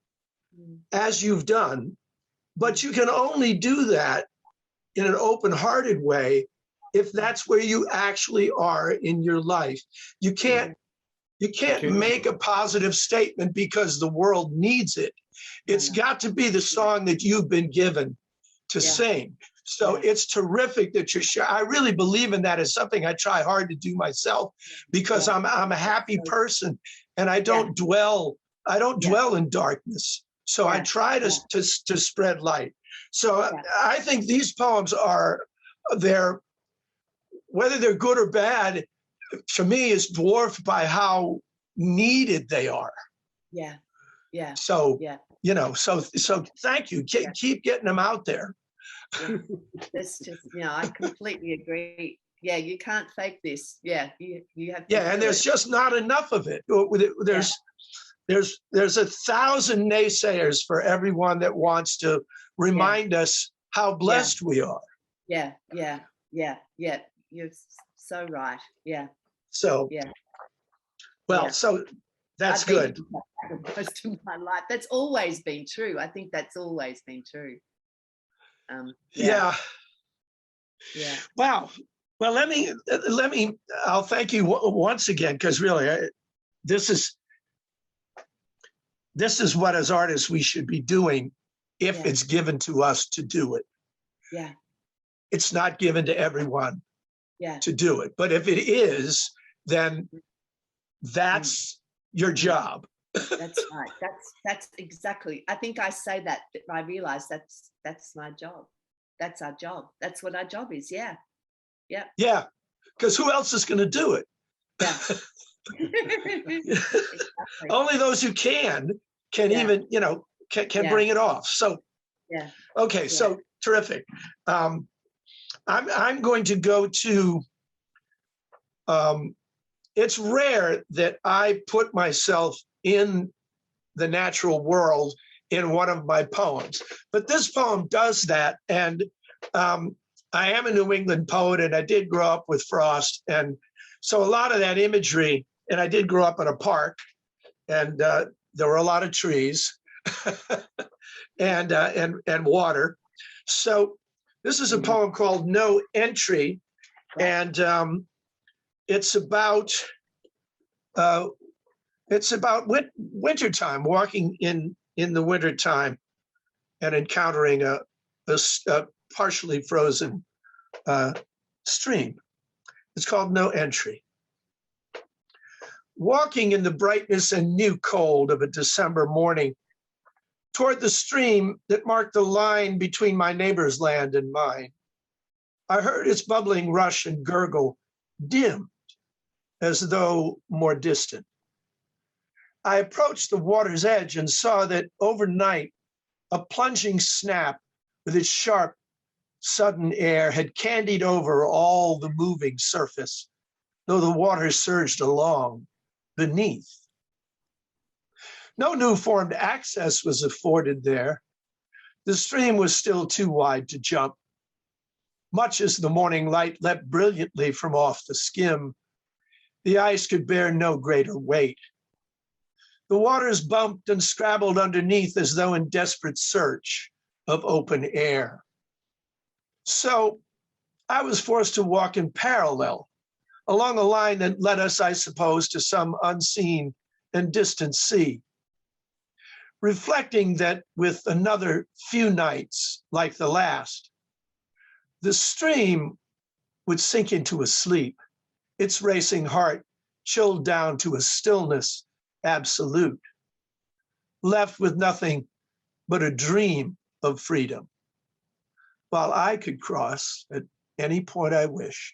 as you've done, but you can only do that in an open-hearted way if that's where you actually are in your life. You can't make a positive statement because the world needs it. It's got to be the song that you've been given to sing. So it's terrific that you're sharing. I really believe in that. It's something I try hard to do myself because I'm a happy person and I don't dwell in darkness. So I try to spread light. So I think these poems they're whether they're good or bad, to me, is dwarfed by how needed they are. So so thank you. Keep getting them out there. That's just, I completely agree. Yeah, you can't fake this. Yeah, you have to. Yeah, and there's just not enough of it. There's 1,000 naysayers for everyone that wants to remind us how blessed we are. Yeah. You're so right. Yeah. So so that's good. Most of my life. That's always been true. I think that's always been true. Yeah. Wow. Well, let me. I'll thank you once again, because really, this is what as artists we should be doing if it's given to us to do it. Yeah. It's not given to everyone to do it, but if it is, then that's your job. That's right. That's exactly. I think I say that, but I realize that's my job. That's our job. That's what our job is. Yeah. Because who else is going to do it? Exactly. Only those who can even can bring it off. So okay, so terrific. I'm going to go to. It's rare that I put myself in the natural world in one of my poems, but this poem does that. And I am a New England poet, and I did grow up with frost, and so a lot of that imagery. And I did grow up in a park, and there were a lot of trees and water. So this is a poem called No Entry, and it's about wintertime, walking in the wintertime and encountering a partially frozen stream. It's called No Entry. Walking in the brightness and new cold of a December morning toward the stream that marked the line between my neighbor's land and mine, I heard its bubbling rush and gurgle dimmed as though more distant. I approached the water's edge and saw that overnight a plunging snap with its sharp, sudden air had candied over all the moving surface, though the water surged along beneath. No new formed access was afforded there. The stream was still too wide to jump. Much as the morning light leapt brilliantly from off the skim, the ice could bear no greater weight. The waters bumped and scrabbled underneath as though in desperate search of open air. So I was forced to walk in parallel along a line that led us, I suppose, to some unseen and distant sea, reflecting that with another few nights like the last, the stream would sink into a sleep, its racing heart chilled down to a stillness absolute, left with nothing but a dream of freedom, while I could cross at any point I wished.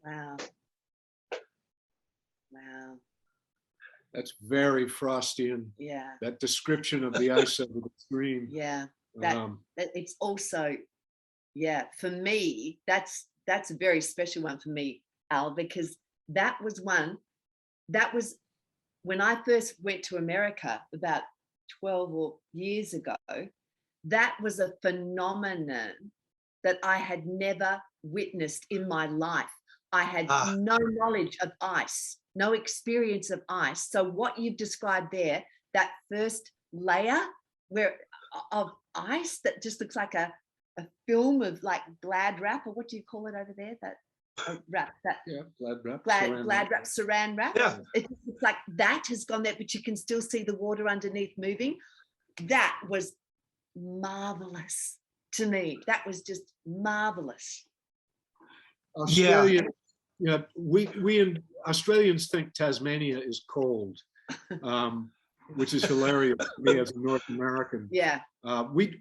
Wow. That's very Frostian. Yeah. That description of the ice over the stream. Yeah. It's also, for me, that's a very special one for me, Al, because that was when I first went to America about 12 years ago. That was a phenomenon that I had never witnessed in my life. I had no knowledge of ice. no experience of ice. So what you've described there, that first layer of ice that just looks like a film of like Glad wrap, or what do you call it over there? That wrap, that Glad wrap, Glad wrap, saran wrap. Yeah. It just looks like that has gone there, but you can still see the water underneath moving. That was marvelous to me. That was just marvelous. Australia, we Australians think Tasmania is cold, which is hilarious to me as a North American. Yeah. We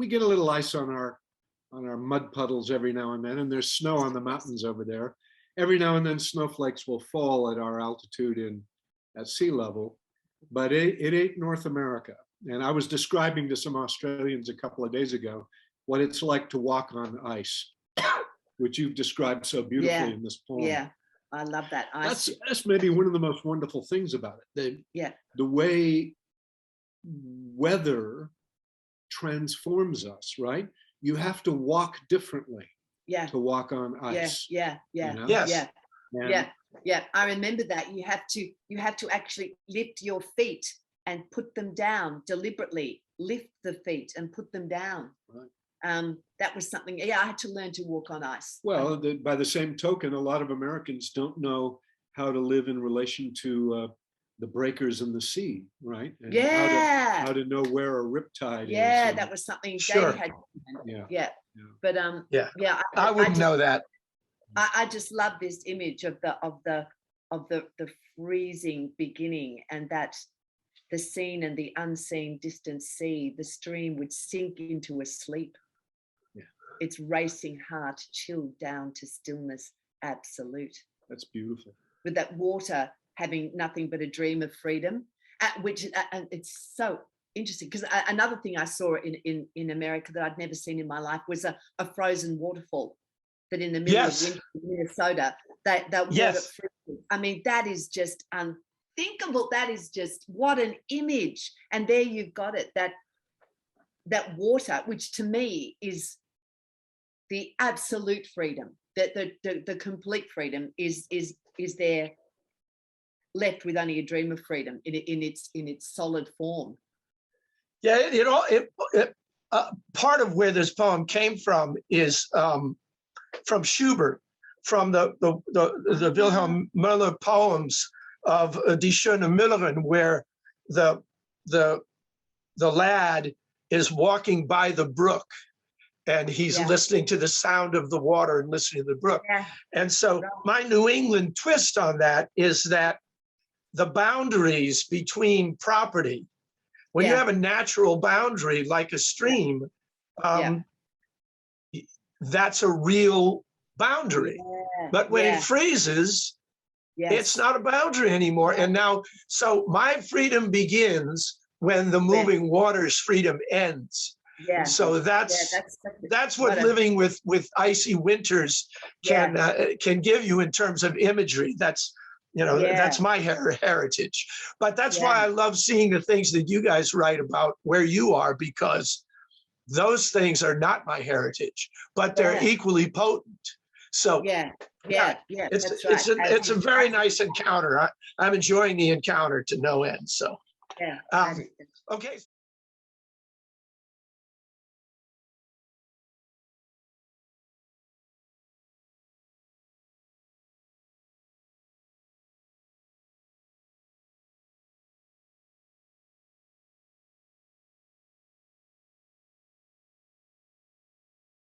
get a little ice on our mud puddles every now and then, and there's snow on the mountains over there. Every now and then snowflakes will fall at our altitude at sea level, but it ain't North America. And I was describing to some Australians a couple of days ago what it's like to walk on ice, which you've described so beautifully in this poem. Yeah, I love that. That's maybe one of the most wonderful things about it. The way weather transforms us, right? You have to walk differently to walk on ice. Yeah. You know? Yes. Yeah. I remember that. You have to actually lift your feet and put them down deliberately. Lift the feet and put them down. Right. That was something. I had to learn to walk on ice. Well, by the same token, a lot of Americans don't know how to live in relation to the breakers in the sea, right? And how to know where a riptide is. Yeah, that was something David had. Yeah. But I wouldn't know that. I just love this image of the freezing beginning, and that the seen and the unseen distant sea, the stream would sink into a sleep. Yeah. Its racing heart chilled down to stillness absolute. That's beautiful. With that water having nothing but a dream of freedom, which and it's so interesting, because another thing I saw in America that I'd never seen in my life was a frozen waterfall. That in the middle of winter in Minnesota, that water freezes. I mean, that is just unthinkable. That is just, what an image. And there you've got it, that water, which to me is the absolute freedom, that the complete freedom is there, left with only a dream of freedom in its solid form. Yeah, part of where this poem came from is from Schubert, from the Wilhelm Müller poems of Die Schöne Müllerin, where the lad is walking by the brook and he's listening to the sound of the water and listening to the brook. Yeah. And so my New England twist on that is that the boundaries between property, when you have a natural boundary like a stream, that's a real boundary. Yeah. But when it freezes, it's not a boundary anymore. And now, so my freedom begins when the moving water's freedom ends. Yeah. So that's what living with icy winters can give you in terms of imagery. That's, that's my heritage. But that's why I love seeing the things that you guys write about where you are, because those things are not my heritage, but they're equally potent. So it's a very nice encounter. I'm enjoying the encounter to no end. So okay.